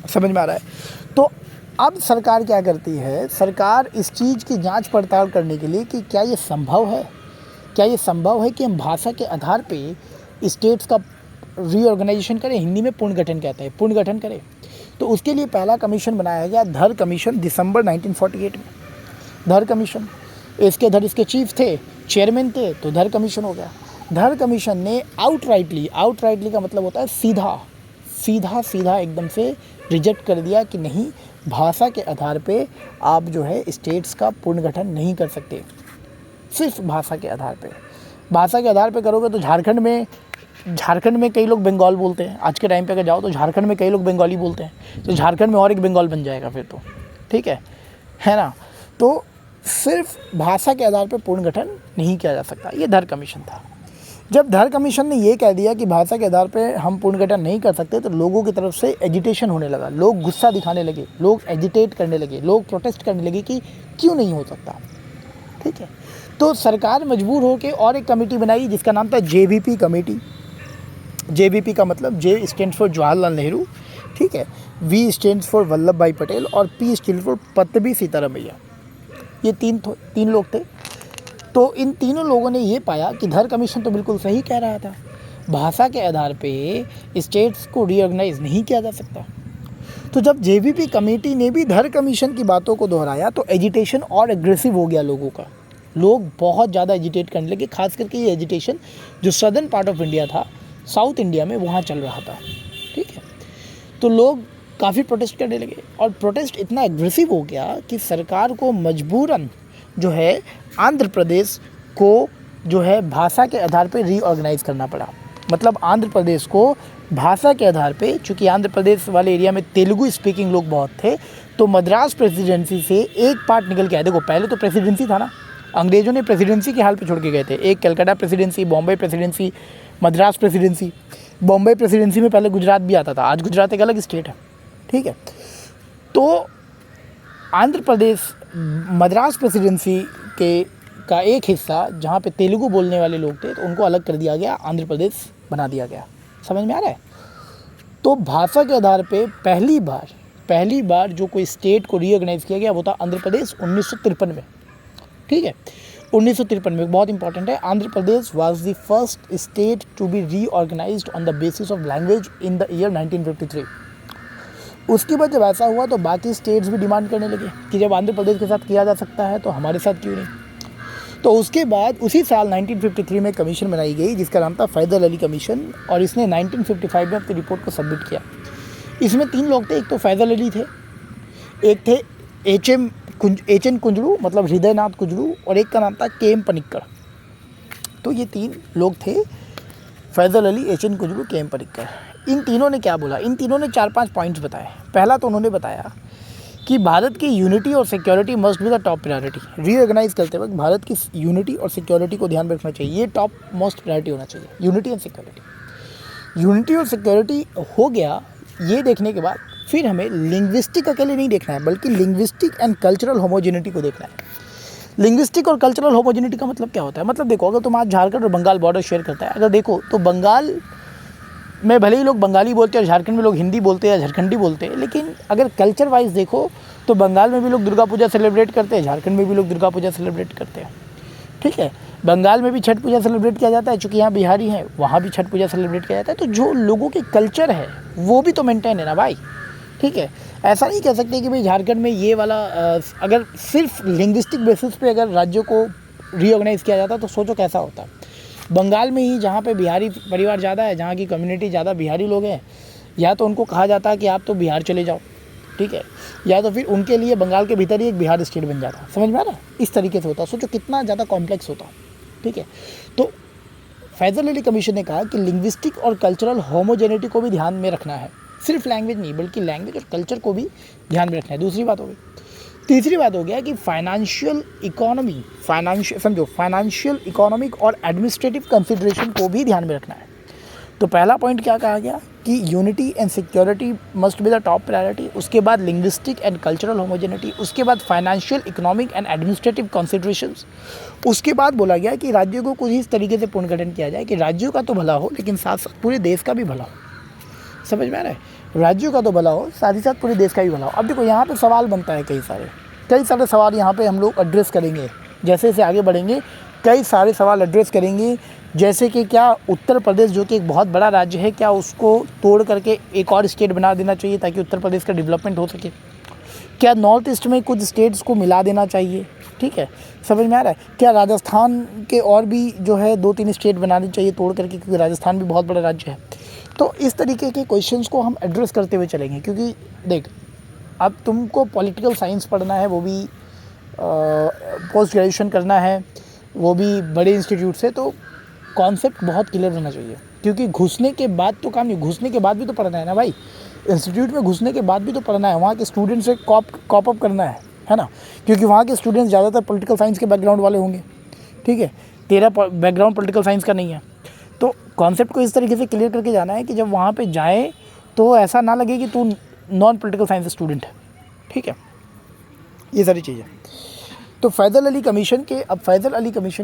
समझ में आ रहा है? तो अब सरकार क्या करती है, सरकार इस चीज़ की जांच पड़ताल करने के लिए कि क्या ये संभव है, क्या ये संभव है कि हम भाषा के आधार पे स्टेट्स का रीऑर्गेनाइजेशन करें, हिंदी में पुनर्गठन कहते हैं, पुनर्गठन करें। तो उसके लिए पहला कमीशन बनाया गया, धर कमीशन, दिसंबर 1948 में। धर कमीशन, इसके चीफ थे, चेयरमैन थे, तो धर कमीशन हो गया। धर कमीशन ने आउटराइटली का मतलब होता है सीधा एकदम से रिजेक्ट कर दिया कि नहीं, भाषा के आधार पे आप जो है स्टेट्स का पुनर्गठन नहीं कर सकते। सिर्फ भाषा के आधार पे करोगे तो झारखंड में कई लोग बंगाल बोलते हैं। आज के टाइम पे अगर जाओ तो झारखंड में कई लोग बंगाली बोलते हैं, तो झारखंड में और एक बंगाल बन जाएगा फिर तो, ठीक है ना। तो सिर्फ भाषा के आधार पे पुनर्गठन नहीं किया जा सकता, ये धर कमीशन था। जब धर कमीशन ने ये कह दिया कि भाषा के आधार पे हम पुनर्गठन नहीं कर सकते, तो लोगों की तरफ से एजिटेशन होने लगा, लोग गुस्सा दिखाने लगे, लोग एजिटेट करने लगे, लोग प्रोटेस्ट करने लगे कि क्यों नहीं हो सकता, ठीक है। तो सरकार मजबूर होकर और एक कमेटी बनाई जिसका नाम था JVP कमेटी। JVP का मतलब J stands for Jawaharlal Nehru, ठीक है, V स्टैंड्स फॉर वल्लभ भाई पटेल और P स्टैंड्स फॉर पत्तबी सीतारामैया। ये तीन लोग थे। तो इन तीनों लोगों ने ये पाया कि धर कमीशन तो बिल्कुल सही कह रहा था, भाषा के आधार पे स्टेट्स को रीऑर्गेनाइज नहीं किया जा सकता। तो जब JVP कमेटी ने भी धर कमीशन की बातों को दोहराया तो एजिटेशन और एग्रेसिव हो गया लोगों का, लोग बहुत ज़्यादा एजिटेट करने लगे। खास करके ये एजिटेशन जो सदर्न पार्ट ऑफ इंडिया था, साउथ इंडिया में, वहाँ चल रहा था, ठीक है। तो लोग काफ़ी प्रोटेस्ट करने लगे और प्रोटेस्ट इतना एग्रेसिव हो गया कि सरकार को मजबूरन जो है आंध्र प्रदेश को जो है भाषा के आधार पे रीऑर्गेनाइज करना पड़ा। मतलब आंध्र प्रदेश को भाषा के आधार पे, चूँकि आंध्र प्रदेश वाले एरिया में तेलुगु स्पीकिंग लोग बहुत थे, तो मद्रास प्रेसिडेंसी से एक पार्ट निकल के आया। देखो पहले तो प्रेसिडेंसी था ना, अंग्रेज़ों ने प्रेसिडेंसी के हाल पे छोड़ के गए थे। एक Calcutta presidency, Bombay presidency, Madras presidency. Bombay presidency में पहले गुजरात भी आता था, आज गुजरात एक अलग स्टेट है, ठीक है। तो आंध्र प्रदेश मद्रास प्रेसिडेंसी का एक हिस्सा जहाँ पे तेलुगु बोलने वाले लोग थे, तो उनको अलग कर दिया गया, आंध्र प्रदेश बना दिया गया। समझ में आ रहा है। तो भाषा के आधार पे पहली बार जो कोई स्टेट को रीऑर्गेनाइज किया गया वो था आंध्र प्रदेश 1953 में, ठीक है। 1953 में बहुत इंपॉर्टेंट है। Andhra Pradesh was the first state to be reorganised on the basis of language in the year 1953। उसके बाद जब ऐसा हुआ तो बाकी स्टेट्स भी डिमांड करने लगे कि जब आंध्र प्रदेश के साथ किया जा सकता है तो हमारे साथ क्यों नहीं। तो उसके बाद उसी साल 1953 में कमीशन बनाई गई जिसका नाम था फैजल अली कमीशन, और इसने 1955 में अपनी रिपोर्ट को सबमिट किया। इसमें 3 लोग थे, एक तो फैजल अली थे, एक थे एच.एन. कुंजरू मतलब हृदयनाथ कुंजरू, और एक का नाम था KM पनिक्कर। तो ये 3 लोग थे, फैजल अली, एच.एन. कुंजरू, KM पनिक्कर। इन तीनों ने क्या बोला, इन तीनों ने 4-5 पॉइंट्स बताए। पहला तो उन्होंने बताया कि भारत की यूनिटी और security must be the top priority. Reorganise करते वक्त भारत की यूनिटी और सिक्योरिटी को ध्यान में रखना चाहिए, ये टॉप मोस्ट प्रायोरिटी होना चाहिए, यूनिटी एंड सिक्योरिटी। यूनिटी और सिक्योरिटी हो गया, ये देखने के बाद फिर हमें लिंग्विस्टिक अकेले नहीं देखना है, बल्कि लिंग्विस्टिक एंड कल्चरल होमोजेनिटी को देखना है। लिंग्विस्टिक और कल्चरल होमोजेनिटी का मतलब क्या होता है, मतलब देखो अगर तुम आज झारखंड और बंगाल बॉर्डर शेयर करता है, अगर देखो तो बंगाल में भले ही लोग बंगाली बोलते हैं और झारखंड में लोग हिंदी बोलते हैं या झारखंडी बोलते हैं, लेकिन अगर कल्चर वाइज देखो तो बंगाल में भी लोग दुर्गा पूजा सेलिब्रेट करते हैं, झारखंड में भी लोग दुर्गा पूजा सेलिब्रेट करते हैं, ठीक है। बंगाल में भी छठ पूजा सेलिब्रेट किया जाता है, चूँकि यहाँ बिहारी हैं, वहाँ भी छठ पूजा सेलिब्रेट किया जाता है। तो जो लोगों के कल्चर है वो भी तो मेंटेन है ना भाई, ठीक है। ऐसा नहीं कह सकते कि भाई झारखंड में ये वाला अगर सिर्फ लिंग्विस्टिक बेसिस पे अगर राज्यों को रीऑर्गेनाइज़ किया जाता तो सोचो कैसा होता। बंगाल में ही जहाँ पे बिहारी परिवार ज़्यादा है, जहाँ की कम्युनिटी ज़्यादा बिहारी लोग हैं, या तो उनको कहा जाता है कि आप तो बिहार चले जाओ, ठीक है, या तो फिर उनके लिए बंगाल के भीतर ही एक बिहार स्टेट बन जाता। समझ में आ रहा है, इस तरीके से होता। सोचो कितना ज़्यादा कॉम्प्लेक्स होता, ठीक है। तो फैजल अली कमीशन ने कहा कि लिंग्विस्टिक और कल्चरल होमोजेनिटी को भी ध्यान में रखना है, सिर्फ लैंग्वेज नहीं बल्कि लैंग्वेज और कल्चर को भी ध्यान में रखना है। दूसरी बात हो गई। तीसरी बात हो गया कि फाइनेंशियल इकोनॉमिक और एडमिनिस्ट्रेटिव कंसिडरेशन को भी ध्यान में रखना है। तो पहला पॉइंट क्या कहा गया कि unity and security must be the top priority, उसके बाद लिंग्विस्टिक एंड कल्चरल होमोजेनिटी, उसके बाद financial economic and administrative considerations, उसके बाद बोला गया कि राज्यों को कुछ इस तरीके से पुनर्गठन किया जाए कि राज्यों का तो भला हो लेकिन साथ साथ पूरे देश का भी भला हो। समझ में आ रहा है, राज्यों का तो भला हो साथ ही साथ पूरे देश का भी भला हो। अब देखो यहाँ पे सवाल बनता है, कई सारे सवाल यहाँ पे हम लोग एड्रेस करेंगे, जैसे जैसे आगे बढ़ेंगे कई सारे सवाल एड्रेस करेंगे। जैसे कि क्या उत्तर प्रदेश जो कि एक बहुत बड़ा राज्य है, क्या उसको तोड़ करके एक और स्टेट बना देना चाहिए ताकि उत्तर प्रदेश का डेवलपमेंट हो सके? क्या नॉर्थ ईस्ट में कुछ स्टेट्स को मिला देना चाहिए? ठीक है, समझ में आ रहा है? क्या राजस्थान के और भी जो है 2-3 स्टेट बनाने चाहिए तोड़ करके, क्योंकि राजस्थान भी बहुत बड़ा राज्य है। तो इस तरीके के क्वेश्चंस को हम एड्रेस करते हुए चलेंगे, क्योंकि देख, अब तुमको पॉलिटिकल साइंस पढ़ना है, वो भी पोस्ट ग्रेजुएशन करना है, वो भी बड़े इंस्टीट्यूट से, तो कॉन्सेप्ट बहुत क्लियर होना चाहिए। क्योंकि घुसने के बाद तो काम नहीं, घुसने के बाद भी तो पढ़ना है ना भाई। इंस्टीट्यूट में घुसने के बाद भी तो पढ़ना है, वहाँ के स्टूडेंट्स से कॉप अप करना है ना, क्योंकि वहाँ के स्टूडेंट्स ज़्यादातर पॉलिटिकल साइंस के बैकग्राउंड वाले होंगे, ठीक है। तेरा बैकग्राउंड पॉलिटिकल साइंस का नहीं है, तो कॉन्सेप्ट को इस तरीके से क्लियर करके जाना है कि जब वहाँ पे जाए तो ऐसा ना लगे कि तू नॉन पॉलिटिकल साइंस स्टूडेंट है, ठीक है। ये सारी चीज़ें। तो फैज़ल अली कमीशन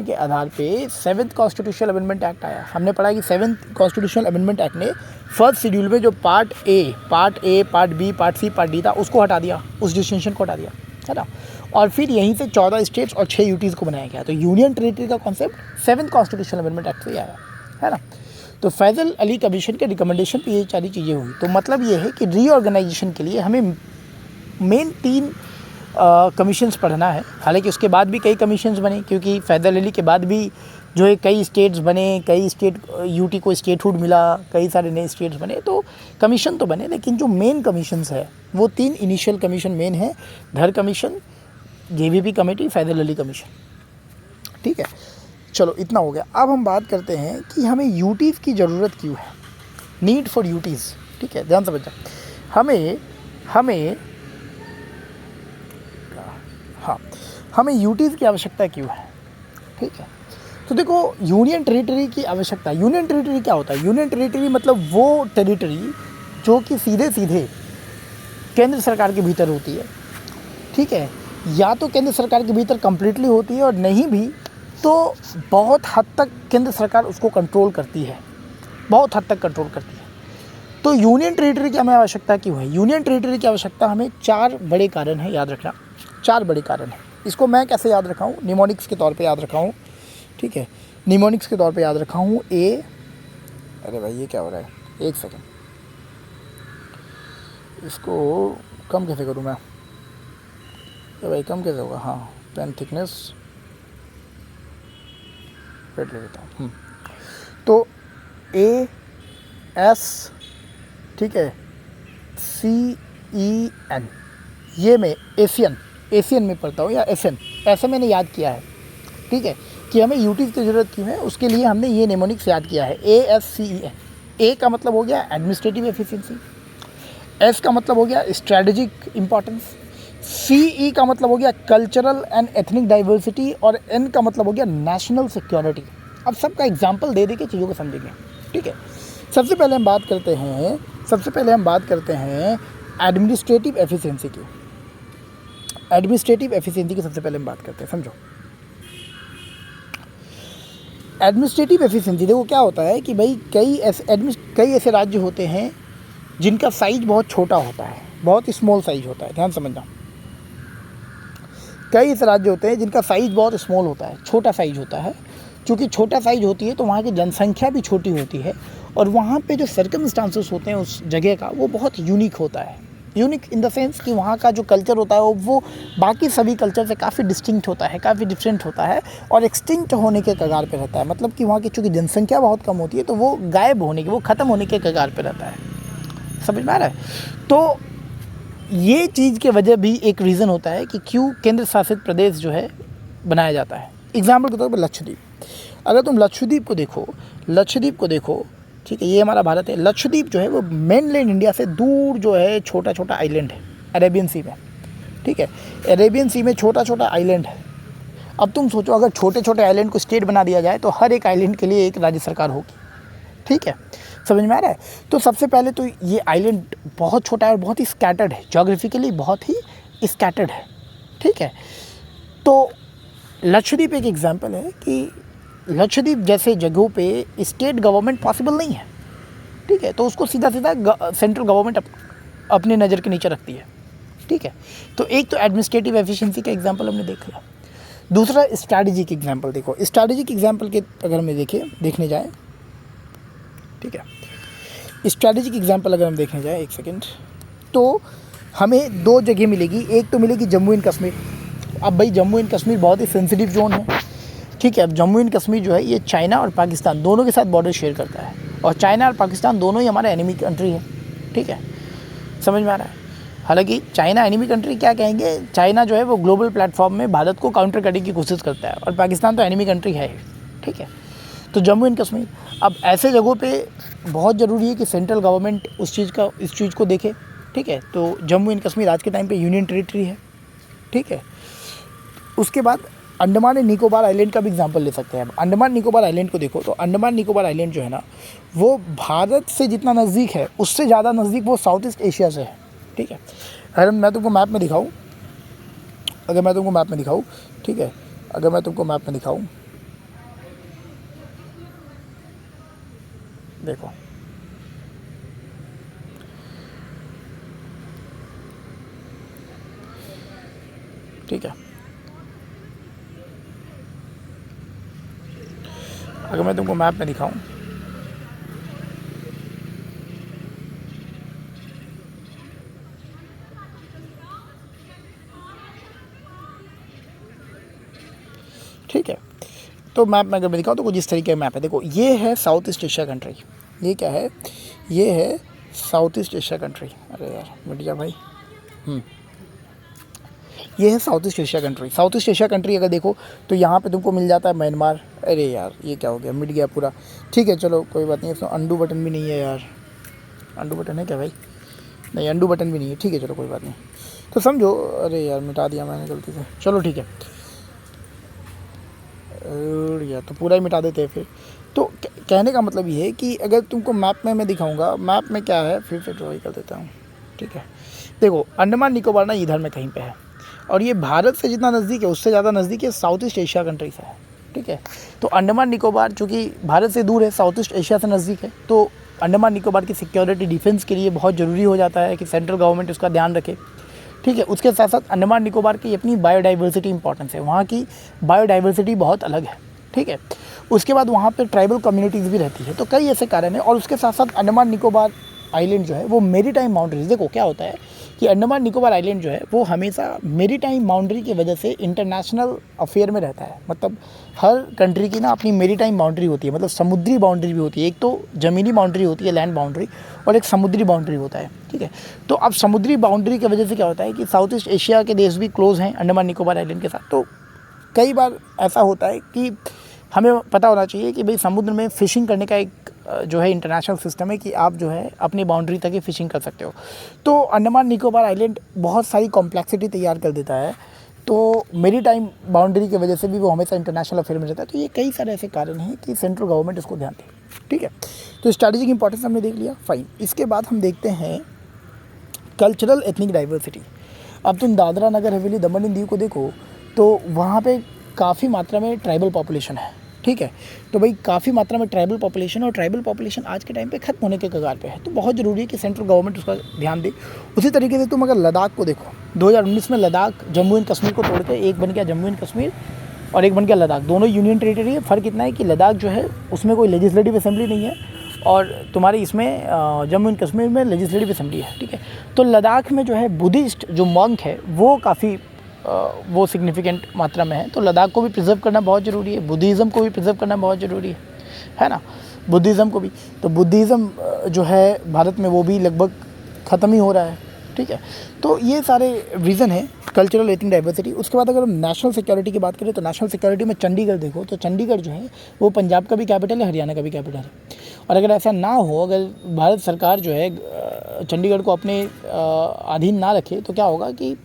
के आधार पे 7th कॉन्स्टिट्यूशनल अमेंडमेंट एक्ट आया। हमने पढ़ा कि 7th कॉन्स्टिट्यूशनल अमेंडमेंट एक्ट ने फर्स्ट शेड्यूल में जो part A, part B, part C, part D था, उसको हटा दिया, उस डिस्टिंक्शन को हटा दिया, है ना। और फिर यहीं से 14 स्टेट्स और 6 यूटीज़ को बनाया गया। तो यूनियन टेरिटरी का concept 7th constitutional amendment act से ही आया, है ना। तो फैज़ल अली कमीशन के रिकमेंडेशन पे ये सारी चीज़ें हुई। तो मतलब ये है कि रीऑर्गेनाइजेशन के लिए हमें मेन 3 कमीशंस पढ़ना है। हालांकि उसके बाद भी कई कमीशंस बने, क्योंकि फैज़ल अली के बाद भी जो है कई स्टेट्स बने, कई स्टेट यूटी को स्टेटहुड मिला, कई सारे नए स्टेट्स बने, तो कमीशन तो बने, लेकिन जो मेन कमीशंस है वो 3 इनिशियल कमीशन मेन है। Dhar commission, JVP committee, Fazal Ali commission, ठीक है। चलो इतना हो गया। अब हम बात करते हैं कि हमें यूटीज़ की ज़रूरत क्यों है, नीड फॉर यूटीज़, ठीक है, ध्यान समझ हमें यूटीज़ की आवश्यकता क्यों है, ठीक है। तो देखो, यूनियन टेरिटरी की आवश्यकता, यूनियन टेरिटरी क्या होता है? यूनियन टेरिटरी मतलब वो टेरिटरी जो कि सीधे केंद्र सरकार के भीतर होती है, ठीक है। या तो केंद्र सरकार के भीतर कम्प्लीटली होती है, और नहीं भी तो बहुत हद तक केंद्र सरकार उसको कंट्रोल करती है, बहुत हद तक कंट्रोल करती है। तो यूनियन टेरिटरी की हमें आवश्यकता क्यों है? यूनियन टेरिटरी की आवश्यकता हमें 4 बड़े कारण है, याद रखना, 4 बड़े कारण हैं। इसको मैं कैसे याद रखा हूँ? निमोनिक्स के तौर पे याद रखा हूँ, ठीक है। निमोनिक्स के तौर पे याद रखा हूँ। अरे भाई ये क्या हो रहा है, एक सेकेंड, इसको कम कैसे करूँ मैं? अरे भाई कम कैसे होगा? हाँ, पेन थिकनेस रेड ले लेता हूँ। तो AS, ठीक है, CEN, ये मैं एशियन में पढ़ता हूँ, या एसन, ऐसे मैंने याद किया है, ठीक है, कि हमें यूटीज़ की ज़रूरत क्यों है, उसके लिए हमने ये नेमोनिक्स याद किया है। ASCEN, ए का मतलब हो गया एडमिनिस्ट्रेटिव एफिशिएंसी, एस का मतलब हो गया स्ट्रेटेजिक इंपॉर्टेंस, CE का मतलब हो गया कल्चरल एंड एथनिक डाइवर्सिटी, और N का मतलब हो गया नेशनल सिक्योरिटी। अब सबका एग्जाम्पल दे के चीज़ों को समझेंगे, ठीक है। सबसे पहले हम बात करते हैं एडमिनिस्ट्रेटिव एफिशिएंसी की। एडमिनिस्ट्रेटिव एफिशिएंसी की सबसे पहले हम बात करते हैं, समझो। एडमिनिस्ट्रेटिव एफिशिएंसी देखो क्या होता है कि भाई कई ऐसे राज्य होते हैं जिनका साइज बहुत छोटा होता है, बहुत स्मॉल साइज होता है, ध्यान समझना। कई ऐसे राज्य होते हैं जिनका साइज बहुत स्मॉल होता है, छोटा साइज होता है। चूँकि छोटा साइज होती है तो वहाँ की जनसंख्या भी छोटी होती है, और वहाँ पे जो सर्कमस्टांसेस होते हैं उस जगह का, वो बहुत यूनिक होता है। यूनिक इन द सेंस कि वहाँ का जो कल्चर होता है वो बाकी सभी कल्चर से काफ़ी डिस्टिंक्ट होता है, काफ़ी डिफरेंट होता है, और एक्सटिंक्ट होने के कगार पे रहता है। मतलब कि वहाँ की चूँकि जनसंख्या बहुत कम होती है तो वो गायब होने के, वो ख़त्म होने के कगार पे रहता है, समझ में आ रहा है? तो ये चीज़ के वजह भी एक रीज़न होता है कि क्यों केंद्र शासित प्रदेश जो है बनाया जाता है। एग्जाम्पल के तौर पर लक्षद्वीप, अगर तुम लक्षद्वीप को देखो, ठीक है, ये हमारा भारत है। लक्षद्वीप जो है वो मेनलैंड इंडिया से दूर जो है छोटा छोटा आइलैंड है अरेबियन सी में, ठीक है। अरेबियन सी में छोटा छोटा आइलैंड है। अब तुम सोचो, अगर छोटे छोटे आइलैंड को स्टेट बना दिया जाए तो हर एक आइलैंड के लिए एक राज्य सरकार होगी, ठीक है, समझ में आ रहा है? तो सबसे पहले तो ये आइलैंड बहुत छोटा है और बहुत ही स्कैटर्ड है, जोग्राफिकली बहुत ही स्कैटर्ड है, ठीक है। तो लक्षद्वीप एक एग्जाम्पल है कि लक्षद्वीप जैसे जगहों पे स्टेट गवर्नमेंट पॉसिबल नहीं है, ठीक है। तो उसको सीधा सेंट्रल गवर्नमेंट अपने नज़र के नीचे रखती है, ठीक है। तो एक तो एडमिनिस्ट्रेटिव एफिशिएंसी का एग्जांपल हमने देख लिया। दूसरा स्ट्रैटेजिक एग्जांपल देखो। स्ट्रैटेजिक एग्जांपल के अगर हम देखने जाएँ, ठीक है, स्ट्रैटेजिक एग्जांपल अगर हम देखने जाएँ, एक सेकेंड, तो हमें 2 जगह मिलेगी। एक तो मिलेगी जम्मू एंड कश्मीर, अब भाई जम्मू एंड कश्मीर बहुत ही सेंसिटिव जोन है, ठीक है। अब जम्मू एंड कश्मीर जो है ये चाइना और पाकिस्तान दोनों के साथ बॉर्डर शेयर करता है, और चाइना और पाकिस्तान दोनों ही हमारे एनिमी कंट्री है, ठीक है, समझ में आ रहा है। हालांकि चाइना एनिमी कंट्री क्या कहेंगे, चाइना जो है वो ग्लोबल प्लेटफॉर्म में भारत को काउंटर करने की कोशिश करता है, और पाकिस्तान तो एनिमी कंट्री है, ठीक है। तो जम्मू एंड कश्मीर, अब ऐसे जगहों पे बहुत ज़रूरी है कि सेंट्रल गवर्नमेंट इस चीज़ को देखे, ठीक है। तो जम्मू एंड कश्मीर आज के टाइम पे यूनियन टेरिटरी है, ठीक है। उसके बाद अंडमान एंड निकोबार आइलैंड का भी एग्जांपल ले सकते हैं। अब अंडमान निकोबार आइलैंड को देखो तो अंडमान निकोबार आइलैंड जो है ना वो भारत से जितना नज़दीक है उससे ज़्यादा नज़दीक वो साउथ ईस्ट एशिया से है, ठीक है। अगर मैं तुमको मैप में दिखाऊँ, ठीक है, अगर मैं तुमको मैप में दिखाऊँ, देखो ठीक है, अगर मैं तुमको मैप में दिखाऊं, ठीक है, तो मैप में अगर मैं दिखाऊं तो कुछ इस तरीके का मैप है। देखो ये है साउथ ईस्ट एशिया कंट्री, ये क्या है, ये है साउथ ईस्ट एशिया कंट्री, अरे यार मिट जा भाई, ये है south east Asia country. South east Asia country अगर देखो तो यहाँ पे तुमको मिल जाता है म्यांमार, अरे यार ये क्या हो गया, मिट गया पूरा, ठीक है, चलो कोई बात नहीं। इसमें अंडू बटन भी नहीं है यार, अंडू बटन है क्या भाई, नहीं अंडू बटन भी नहीं है, ठीक है, चलो कोई बात नहीं। तो समझो, अरे यार मिटा दिया मैंने गलती से, चलो ठीक है, यार तो पूरा ही मिटा देते हैं फिर। तो कहने का मतलब ये है कि अगर तुमको मैप में मैं दिखाऊंगा, मैप में क्या है, फिर से ड्रॉ कर देता हूँ, ठीक है। देखो अंडमान निकोबार ना इधर में कहीं पे है, और ये भारत से जितना नज़दीक है उससे ज़्यादा नज़दीक है साउथ ईस्ट एशिया कंट्री से है, ठीक है। तो अंडमान निकोबार चूँकि भारत से दूर है, साउथ ईस्ट एशिया से नज़दीक है, तो अंडमान निकोबार की सिक्योरिटी डिफेंस के लिए बहुत ज़रूरी हो जाता है कि सेंट्रल गवर्नमेंट उसका ध्यान रखे, ठीक है। उसके साथ साथ अंडमान निकोबार की अपनी बायोडाइवर्सिटी इंपॉर्टेंस है, वहाँ की बायोडाइवर्सिटी बहुत अलग है, ठीक है। उसके बाद वहाँ पे ट्राइबल कम्युनिटीज़ भी रहती है, तो कई ऐसे कारण हैं। और उसके साथ साथ अंडमान निकोबार आइलैंड जो है वो मेरीटाइम बाउंड्रीज, देखो क्या होता है कि अंडमान निकोबार आइलैंड जो है वो हमेशा मेरीटाइम बाउंड्री की वजह से इंटरनेशनल अफेयर में रहता है। मतलब हर कंट्री की ना अपनी मेरीटाइम बाउंड्री होती है, मतलब समुद्री बाउंड्री भी होती है, एक तो ज़मीनी बाउंड्री होती है लैंड बाउंड्री, और एक समुद्री बाउंड्री होता है, ठीक है। तो अब समुद्री बाउंड्री की वजह से क्या होता है कि साउथ ईस्ट एशिया के देश भी क्लोज हैं अंडमान निकोबार आइलैंड के साथ। तो कई बार ऐसा होता है कि हमें पता होना चाहिए कि भाई समुद्र में फ़िशिंग करने का एक जो है इंटरनेशनल सिस्टम है कि आप जो है अपनी बाउंड्री तक ही फ़िशिंग कर सकते हो। तो अंडमान निकोबार आइलैंड बहुत सारी कॉम्प्लेक्सिटी तैयार कर देता है, तो मेरीटाइम बाउंड्री की वजह से भी वो हमेशा इंटरनेशनल अफेयर में रहता है। तो ये कई सारे ऐसे कारण हैं कि सेंट्रल गवर्नमेंट इसको ध्यान दे, ठीक है। तो स्ट्रैटेजिक इंपॉर्टेंस हमने देख लिया, फाइन। इसके बाद हम देखते हैं कल्चरल एथनिक डाइवर्सिटी। अब तुम दादरा नगर हवेली दमन एंड दीव को देखो तो वहाँ पे काफ़ी मात्रा में ट्राइबल पॉपुलेशन है, ठीक है। तो भाई काफ़ी मात्रा में ट्राइबल पॉपुलेशन, और ट्राइबल पॉपुलेशन आज के टाइम पे ख़त्म होने के कगार पे है, तो बहुत ज़रूरी है कि सेंट्रल गवर्नमेंट उसका ध्यान दे। उसी तरीके से तुम अगर लद्दाख को देखो, 2019 में लद्दाख जम्मू एंड कश्मीर को तोड़ के एक बन गया जम्मू एंड कश्मीर और एक बन गया लद्दाख, दोनों यूनियन टेरिटरी है। फ़र्क इतना है कि लद्दाख जो है उसमें कोई लेजिस्लेटिव असेंबली नहीं है, और तुम्हारे इसमें जम्मू एंड कश्मीर में लेजिस्लेटिव असेंबली है, ठीक है। तो लद्दाख में जो है बुद्धिस्ट जो मॉन्क है वो काफ़ी वो सिग्निफिकेंट मात्रा में है, तो लद्दाख को भी प्रिजर्व करना बहुत ज़रूरी है, बुद्धिज़्म को भी प्रिजर्व करना बहुत ज़रूरी है ना, बुद्धिज़्म को भी। तो बुद्धिज़्म जो है भारत में वो भी लगभग ख़त्म ही हो रहा है, ठीक है। तो ये सारे रीज़न है कल्चरल एथनिक डाइवर्सिटी। उसके बाद अगर हम नेशनल सिक्योरिटी की बात करें तो नेशनल सिक्योरिटी में चंडीगढ़ देखो, तो चंडीगढ़ जो है वो पंजाब का भी कैपिटल है, हरियाणा का भी कैपिटल है। और अगर ऐसा ना हो, अगर भारत सरकार जो है चंडीगढ़ को अपने अधीन ना रखे, तो क्या होगा कि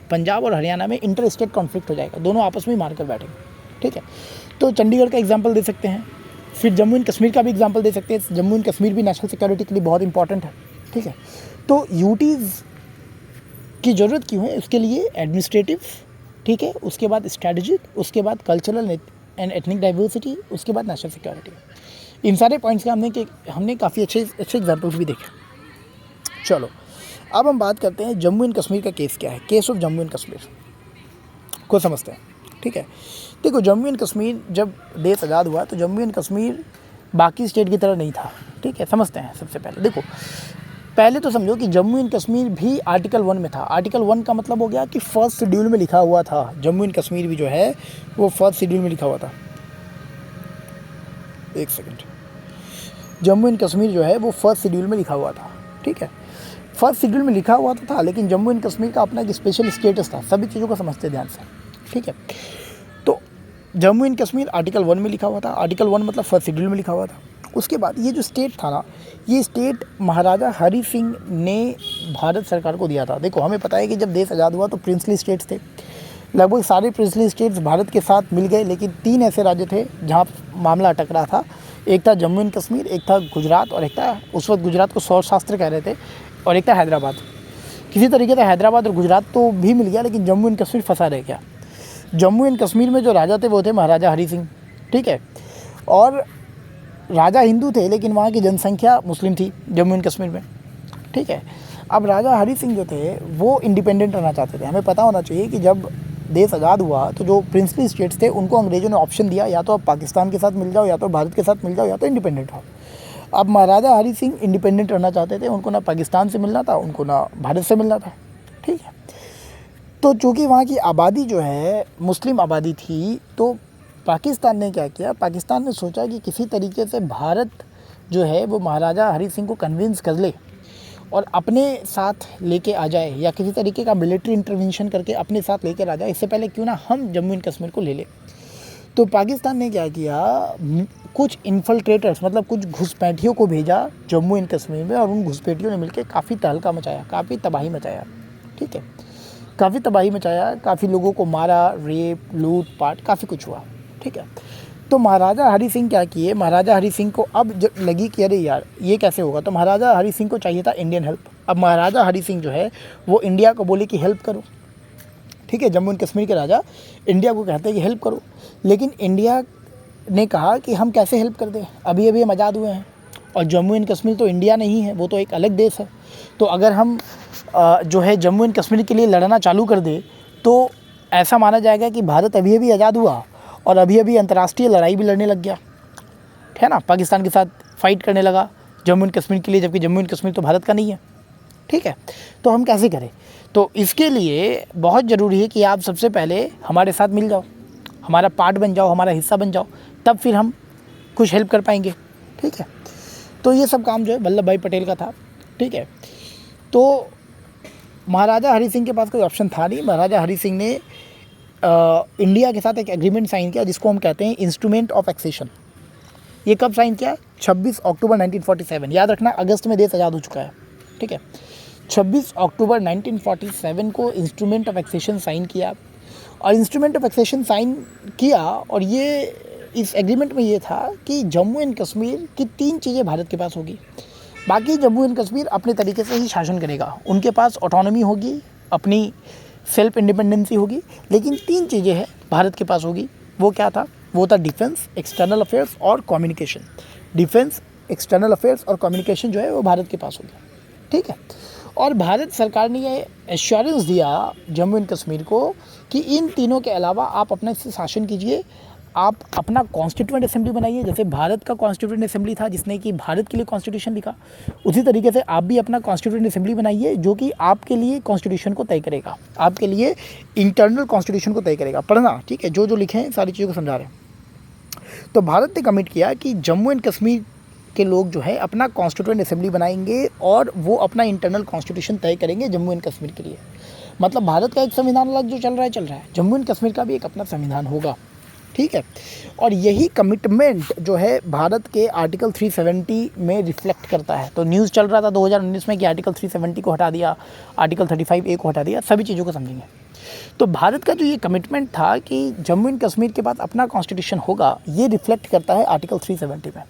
पंजाब और हरियाणा में इंटर स्टेट कॉन्फ्लिक्ट हो जाएगा, दोनों आपस में ही मार कर बैठेंगे, ठीक है। तो चंडीगढ़ का एग्जांपल दे सकते हैं, फिर जम्मू एंड कश्मीर का भी एग्जांपल दे सकते हैं। जम्मू एंड कश्मीर भी नेशनल सिक्योरिटी के लिए बहुत इंपॉर्टेंट है, ठीक है। तो यूटीज़ की ज़रूरत क्यों है, उसके लिए एडमिनिस्ट्रेटिव, ठीक है, उसके बाद स्ट्रैटेजिक, उसके बाद कल्चरल एंड एथनिक डाइवर्सिटी, उसके बाद नेशनल सिक्योरिटी। इन सारे पॉइंट्स का हमने काफ़ी अच्छे एग्जाम्पल्स भी देखे। चलो अब हम बात करते हैं जम्मू एंड कश्मीर का केस क्या है, case of Jammu and Kashmir को समझते हैं, ठीक है। देखो जम्मू एंड कश्मीर जब देश आज़ाद हुआ तो जम्मू एंड कश्मीर बाकी स्टेट की तरह नहीं था, ठीक है, समझते हैं। सबसे पहले देखो, पहले तो समझो कि जम्मू एंड कश्मीर भी आर्टिकल 1 में था। आर्टिकल 1 का मतलब हो गया कि फर्स्ट शेड्यूल में लिखा हुआ था। जम्मू एंड कश्मीर भी जो है वो फर्स्ट शेड्यूल में लिखा हुआ था। एक सेकंड, जम्मू एंड कश्मीर जो है वो फर्स्ट शेड्यूल में लिखा हुआ था। ठीक है, फर्स्ट शेड्यूल में लिखा हुआ तो था, लेकिन जम्मू एंड कश्मीर का अपना एक स्पेशल स्टेटस था। सभी चीज़ों को समझते ध्यान से। ठीक है, तो जम्मू एंड कश्मीर आर्टिकल 1 में लिखा हुआ था। आर्टिकल 1 मतलब फर्स्ट शेड्यूल में लिखा हुआ था। उसके बाद ये जो स्टेट था ना, ये स्टेट महाराजा हरी सिंह ने भारत सरकार को दिया था। देखो, हमें पता है कि जब देश आज़ाद हुआ तो प्रिंसली स्टेट्स थे, लगभग सारे प्रिंसली स्टेट्स भारत के साथ मिल गए, लेकिन 3 ऐसे राज्य थे जहाँ मामला अटक रहा था। एक था जम्मू एंड कश्मीर, एक था गुजरात, और एक था, उस वक्त गुजरात को सौराष्ट्र कह रहे थे, और एक था हैदराबाद। किसी तरीके से हैदराबाद और गुजरात तो भी मिल गया, लेकिन जम्मू एंड कश्मीर फंसा रह गया। जम्मू एंड कश्मीर में जो राजा थे वो थे महाराजा हरी सिंह। ठीक है, और राजा हिंदू थे, लेकिन वहाँ की जनसंख्या मुस्लिम थी जम्मू एंड कश्मीर में। ठीक है, अब राजा हरी सिंह जो थे वो इंडिपेंडेंट रहना चाहते थे। हमें पता होना चाहिए कि जब देश आज़ाद हुआ तो जो प्रिंसली स्टेट्स थे उनको अंग्रेज़ों ने ऑप्शन दिया, या तो आप पाकिस्तान के साथ मिल जाओ, या तो भारत के साथ मिल जाओ, या तो इंडिपेंडेंट हो। अब महाराजा हरी सिंह इंडिपेंडेंट रहना चाहते थे। उनको ना पाकिस्तान से मिलना था, उनको ना भारत से मिलना था। ठीक है, तो चूँकि वहाँ की आबादी जो है मुस्लिम आबादी थी, तो पाकिस्तान ने क्या किया, पाकिस्तान ने सोचा कि किसी तरीके से भारत जो है वो महाराजा हरी सिंह को कन्विंस कर ले और अपने साथ लेके आ जाए, या किसी तरीके का मिलिट्री इंटरवेंशन करके अपने साथ लेकर आ जाए। इससे पहले क्यों ना हम जम्मू एंड कश्मीर को ले लें। तो पाकिस्तान ने क्या किया, कुछ इन्फिल्ट्रेटर्स मतलब कुछ घुसपैठियों को भेजा जम्मू एंड कश्मीर में, और उन घुसपैठियों ने मिलकर काफ़ी तहलका मचाया, काफ़ी तबाही मचाया। ठीक है, काफ़ी तबाही मचाया, काफ़ी लोगों को मारा, रेप, लूट पाट, काफ़ी कुछ हुआ। ठीक है, तो महाराजा हरी सिंह क्या किए, महाराजा हरी सिंह को अब जब लगी कि अरे यार ये कैसे होगा, तो महाराजा हरी सिंह को चाहिए था इंडियन हेल्प। अब महाराजा हरी सिंह जो है वो इंडिया को बोले कि हेल्प करो। ठीक है, जम्मू एंड कश्मीर के राजा इंडिया को कहते हैं कि हेल्प करो, लेकिन इंडिया ने कहा कि हम कैसे हेल्प कर दें, अभी अभी हम आज़ाद हुए हैं, और जम्मू एंड कश्मीर तो इंडिया नहीं है, वो तो एक अलग देश है। तो अगर हम जो है जम्मू एंड कश्मीर के लिए लड़ना चालू कर दे तो ऐसा माना जाएगा कि भारत अभी अभी आज़ाद हुआ और अभी अभी अंतर्राष्ट्रीय लड़ाई भी लड़ने लग गया, है ना, पाकिस्तान के साथ फाइट करने लगा जम्मू एंड कश्मीर के लिए, जबकि जम्मू एंड कश्मीर तो भारत का नहीं है। ठीक है, तो हम कैसे करें, तो इसके लिए बहुत ज़रूरी है कि आप सबसे पहले हमारे साथ मिल जाओ, हमारा पार्ट बन जाओ, हमारा हिस्सा बन जाओ, तब फिर हम कुछ हेल्प कर पाएंगे। ठीक है, तो ये सब काम जो है वल्लभ भाई पटेल का था। ठीक है, तो महाराजा हरी सिंह के पास कोई ऑप्शन था नहीं। महाराजा हरी सिंह ने इंडिया के साथ एक एग्रीमेंट साइन किया जिसको हम कहते हैं इंस्ट्रूमेंट ऑफ एक्सेशन। ये कब साइन किया, 26 अक्टूबर 1947। याद रखना, अगस्त में देश आज़ाद हो चुका है। ठीक है, 26 अक्टूबर 1947 को इंस्ट्रूमेंट ऑफ एक्सेशन साइन किया, और इंस्ट्रूमेंट ऑफ एक्सेशन साइन किया, और ये इस एग्रीमेंट में ये था कि जम्मू एंड कश्मीर की 3 चीज़ें भारत के पास होगी, बाकी जम्मू एंड कश्मीर अपने तरीके से ही शासन करेगा, उनके पास ऑटोनॉमी होगी, अपनी सेल्फ इंडिपेंडेंसी होगी, लेकिन 3 चीज़ें हैं भारत के पास होगी। वो क्या था, वो था डिफेंस, एक्सटर्नल अफेयर्स और कम्युनिकेशन। डिफेंस, एक्सटर्नल अफेयर्स और कम्युनिकेशन जो है वो भारत के पास होगी। ठीक है, और भारत सरकार ने ये एश्योरेंस दिया जम्मू एंड कश्मीर को कि इन तीनों के अलावा आप अपने से शासन कीजिए, आप अपना कॉन्स्टिट्यूएंट असेंबली बनाइए। जैसे भारत का कॉन्स्टिट्यूएंट असेंबली था जिसने कि भारत के लिए कॉन्स्टिट्यूशन लिखा, उसी तरीके से आप भी अपना कॉन्स्टिट्यूएंट असेंबली बनाइए जो कि आपके लिए कॉन्स्टिट्यूशन को तय करेगा, आपके लिए इंटरनल कॉन्स्टिट्यूशन को तय करेगा। पढ़ना, ठीक है, जो जो लिखे हैं सारी चीज़ों को समझा रहे हैं। तो भारत ने कमिट किया कि जम्मू एंड कश्मीर के लोग जो है अपना कॉन्स्टिट्यूएंट असेंबली बनाएंगे और वो अपना इंटरनल कॉन्स्टिट्यूशन तय करेंगे जम्मू एंड कश्मीर के लिए। मतलब भारत का एक संविधान अलग जो चल रहा है, जम्मू एंड कश्मीर का भी एक अपना संविधान होगा। ठीक है, और यही कमिटमेंट जो है भारत के आर्टिकल 370 में रिफ्लेक्ट करता है। तो न्यूज़ चल रहा था 2019 में कि आर्टिकल 370 को हटा दिया, आर्टिकल 35A को हटा दिया, सभी चीज़ों को समझेंगे। तो भारत का जो ये कमिटमेंट था कि जम्मू एंड कश्मीर के पास अपना कॉन्स्टिट्यूशन होगा, ये रिफ्लेक्ट करता है आर्टिकल 370 में।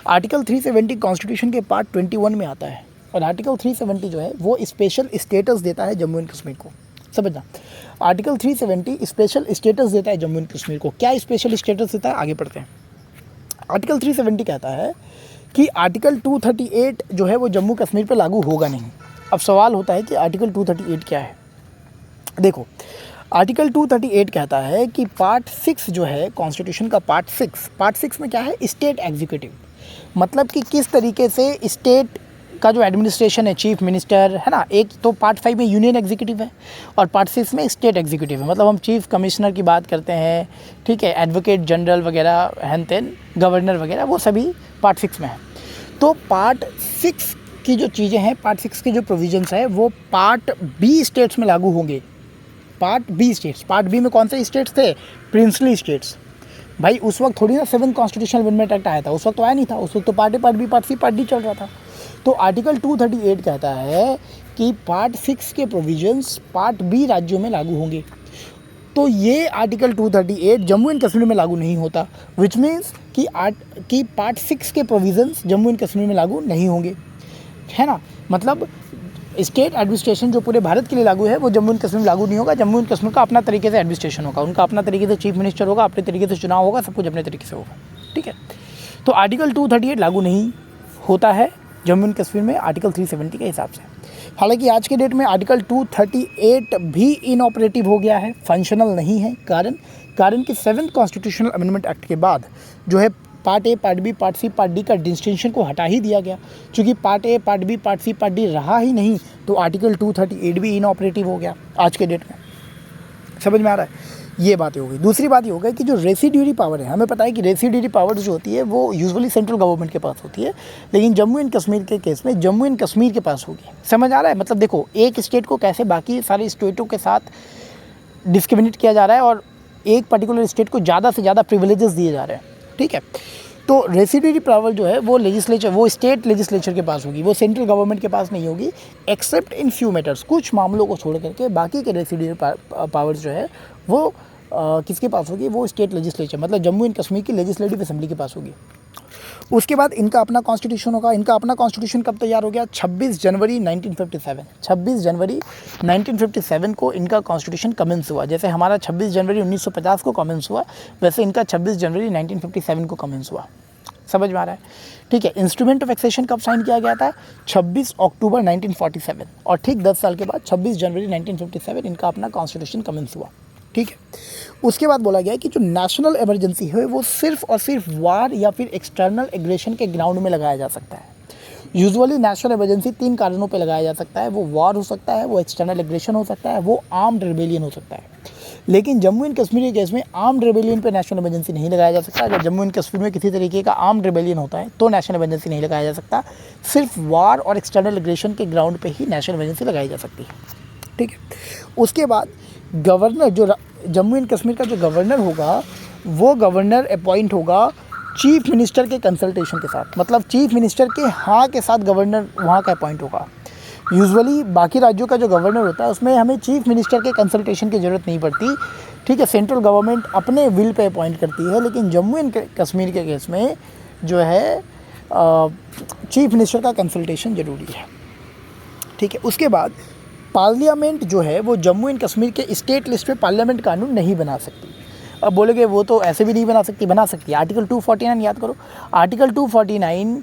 आर्टिकल 370 कॉन्स्टिट्यूशन के पार्ट 21 में आता है, और आर्टिकल 370 जो है वो स्पेशल स्टेटस देता है जम्मू एंड कश्मीर को। समझना, आर्टिकल 370 स्पेशल स्टेटस देता है जम्मू एंड कश्मीर को। क्या स्पेशल स्टेटस देता है, आगे पढ़ते हैं। आर्टिकल 370 कहता है कि आर्टिकल 238 जो है वो जम्मू कश्मीर पर लागू होगा नहीं। अब सवाल होता है कि आर्टिकल 238 क्या है। देखो, आर्टिकल 238 कहता है कि पार्ट 6 जो है कॉन्स्टिट्यूशन का पार्ट 6 में क्या है, स्टेट एग्जीक्यूटिव, मतलब कि किस तरीके से स्टेट का जो एडमिनिस्ट्रेशन है, चीफ मिनिस्टर है ना, एक तो पार्ट 5 में यूनियन एग्जीक्यूटिव है और पार्ट 6 में स्टेट एग्जीक्यूटिव है। मतलब हम चीफ कमिश्नर की बात करते हैं, ठीक है, एडवोकेट जनरल वगैरह, हैन तेन गवर्नर वगैरह, वो सभी पार्ट 6 में है। तो पार्ट 6 की जो चीज़ें हैं, पार्ट 6 के जो प्रोविजंस है वो पार्ट बी स्टेट्स में लागू होंगे। Part B states, part B में कौन से स्टेट्स थे? Princely states. भाई उस वक्त थोड़ी ना 7th कॉन्स्टिट्यूशनल अमेंडमेंट एक्ट आया था, उस वक्त तो आया नहीं था, उस वक्त तो part A, part B, part C, part D चल रहा था। तो आर्टिकल 238 कहता है कि पार्ट 6 के प्रोविजंस पार्ट बी राज्यों में लागू होंगे। तो ये आर्टिकल 238 जम्मू एंड कश्मीर में लागू नहीं होता, विच मीन्स कि पार्ट 6 के प्रोविजंस जम्मू एंड कश्मीर में लागू नहीं होंगे, है ना। मतलब स्टेट एडमिनिस्ट्रेशन जो पूरे भारत के लिए लागू है वो जम्मू एंड कश्मीर में लागू नहीं होगा। जम्मू एंड कश्मीर का अपना तरीके से एडमिनिस्ट्रेशन होगा, उनका अपना तरीके से चीफ मिनिस्टर होगा, अपने तरीके से चुनाव होगा, सब कुछ अपने तरीके से होगा, ठीक है। तो आर्टिकल 238 लागू नहीं होता है जम्मू एंड कश्मीर में आर्टिकल 370 के हिसाब से। हालांकि आज के डेट में आर्टिकल 238 भी इनऑपरेटिव हो गया है, फंक्शनल नहीं है। कारण कि 7th कॉन्स्टिट्यूशनल अमेंडमेंट एक्ट के बाद जो है part A, part B, part C, part D का डिस्टिंक्शन को हटा ही दिया गया। क्योंकि part A, part B, part C, part D रहा ही नहीं, तो आर्टिकल 238 भी इनऑपरेटिव हो गया आज के डेट में। समझ में आ रहा है? ये बातें हो गई। दूसरी बात ये हो गई कि जो रेसिड्यूरी पावर है, हमें पता है कि रेसिड्यूरी पावर जो होती है वो यूजुअली सेंट्रल गवर्नमेंट के पास होती है, लेकिन जम्मू एंड कश्मीर के केस में जम्मू एंड कश्मीर के पास होगी। समझ आ रहा है? मतलब देखो, एक स्टेट को कैसे बाकी सारे स्टेटों के साथ डिस्क्रिमिनेट किया जा रहा है और एक पर्टिकुलर स्टेट को ज़्यादा से ज़्यादा प्रिविलेजेस दिए जा रहे हैं, ठीक है। तो रेसिड्यूरी पावर जो है वो लेजिस्लेचर, वो स्टेट लेजिस्लेचर के पास होगी, वो सेंट्रल गवर्नमेंट के पास नहीं होगी, एक्सेप्ट इन फ्यू मैटर्स, कुछ मामलों को छोड़ करके बाकी के रेसिड्यूरी पावर्स जो है वो किसके पास होगी? वो स्टेट लेजिस्लेचर, मतलब जम्मू एंड कश्मीर की लेजिस्लेटिव असेंबली के पास होगी। उसके बाद इनका अपना कॉन्स्टिट्यूशन होगा। इनका अपना कॉन्स्टिट्यूशन कब तैयार हो गया? 26 जनवरी 1957। 26 जनवरी 1957 को इनका कॉन्स्टिट्यूशन कमेंस हुआ। जैसे हमारा 26 जनवरी 1950 को कमेंस हुआ, वैसे इनका 26 जनवरी 1957 को कमेंस हुआ। समझ में आ रहा है? ठीक है। इंस्ट्रूमेंट ऑफ एक्सेशन कब साइन किया गया था? 26 अक्टूबर 1947, और ठीक 10 साल के बाद 26 जनवरी 1957 इनका अपना कॉन्स्टिट्यूशन कमेंस हुआ, ठीक है। उसके बाद बोला गया कि जो नेशनल इमरजेंसी है वो सिर्फ और सिर्फ वार या फिर एक्सटर्नल एग्रेशन के ग्राउंड में लगाया जा सकता है। यूजुअली नेशनल इमरजेंसी 3 कारणों पे लगाया जा सकता है। वो वार हो सकता है, वो एक्सटर्नल एग्रेशन हो सकता है, वो आर्म्ड रिबेलियन हो सकता है। लेकिन जम्मू एंड कश्मीर के केस में आर्म्ड रिबेलियन पे नेशनल इमरजेंसी नहीं लगाया जा सकता। अगर जम्मू एंड कश्मीर में किसी तरीके का आर्म्ड रिबेलियन होता है तो नेशनल इमरजेंसी नहीं लगाया जा सकता। सिर्फ वार और एक्सटर्नल एग्रेशन के ग्राउंड पे ही नेशनल इमरजेंसी लगाई जा सकती है, ठीक है। उसके बाद गवर्नर, जो जम्मू एंड कश्मीर का जो गवर्नर होगा, वो गवर्नर अपॉइंट होगा चीफ मिनिस्टर के कंसल्टेशन के साथ। मतलब चीफ मिनिस्टर के हाँ के साथ गवर्नर वहाँ का अपॉइंट होगा। यूजुअली बाकी राज्यों का जो गवर्नर होता है उसमें हमें चीफ मिनिस्टर के कंसल्टेशन की ज़रूरत नहीं पड़ती, ठीक है। सेंट्रल गवर्नमेंट अपने विल पे अपॉइंट करती है। लेकिन जम्मू एंड कश्मीर के केस में जो है चीफ मिनिस्टर का कंसल्टेशन ज़रूरी है, ठीक है। उसके बाद पार्लियामेंट जो है वो जम्मू एंड कश्मीर के स्टेट लिस्ट में पार्लियामेंट कानून नहीं बना सकती। अब बोलोगे वो तो ऐसे भी नहीं बना सकती, बना सकती है। आर्टिकल 249 याद करो। आर्टिकल 249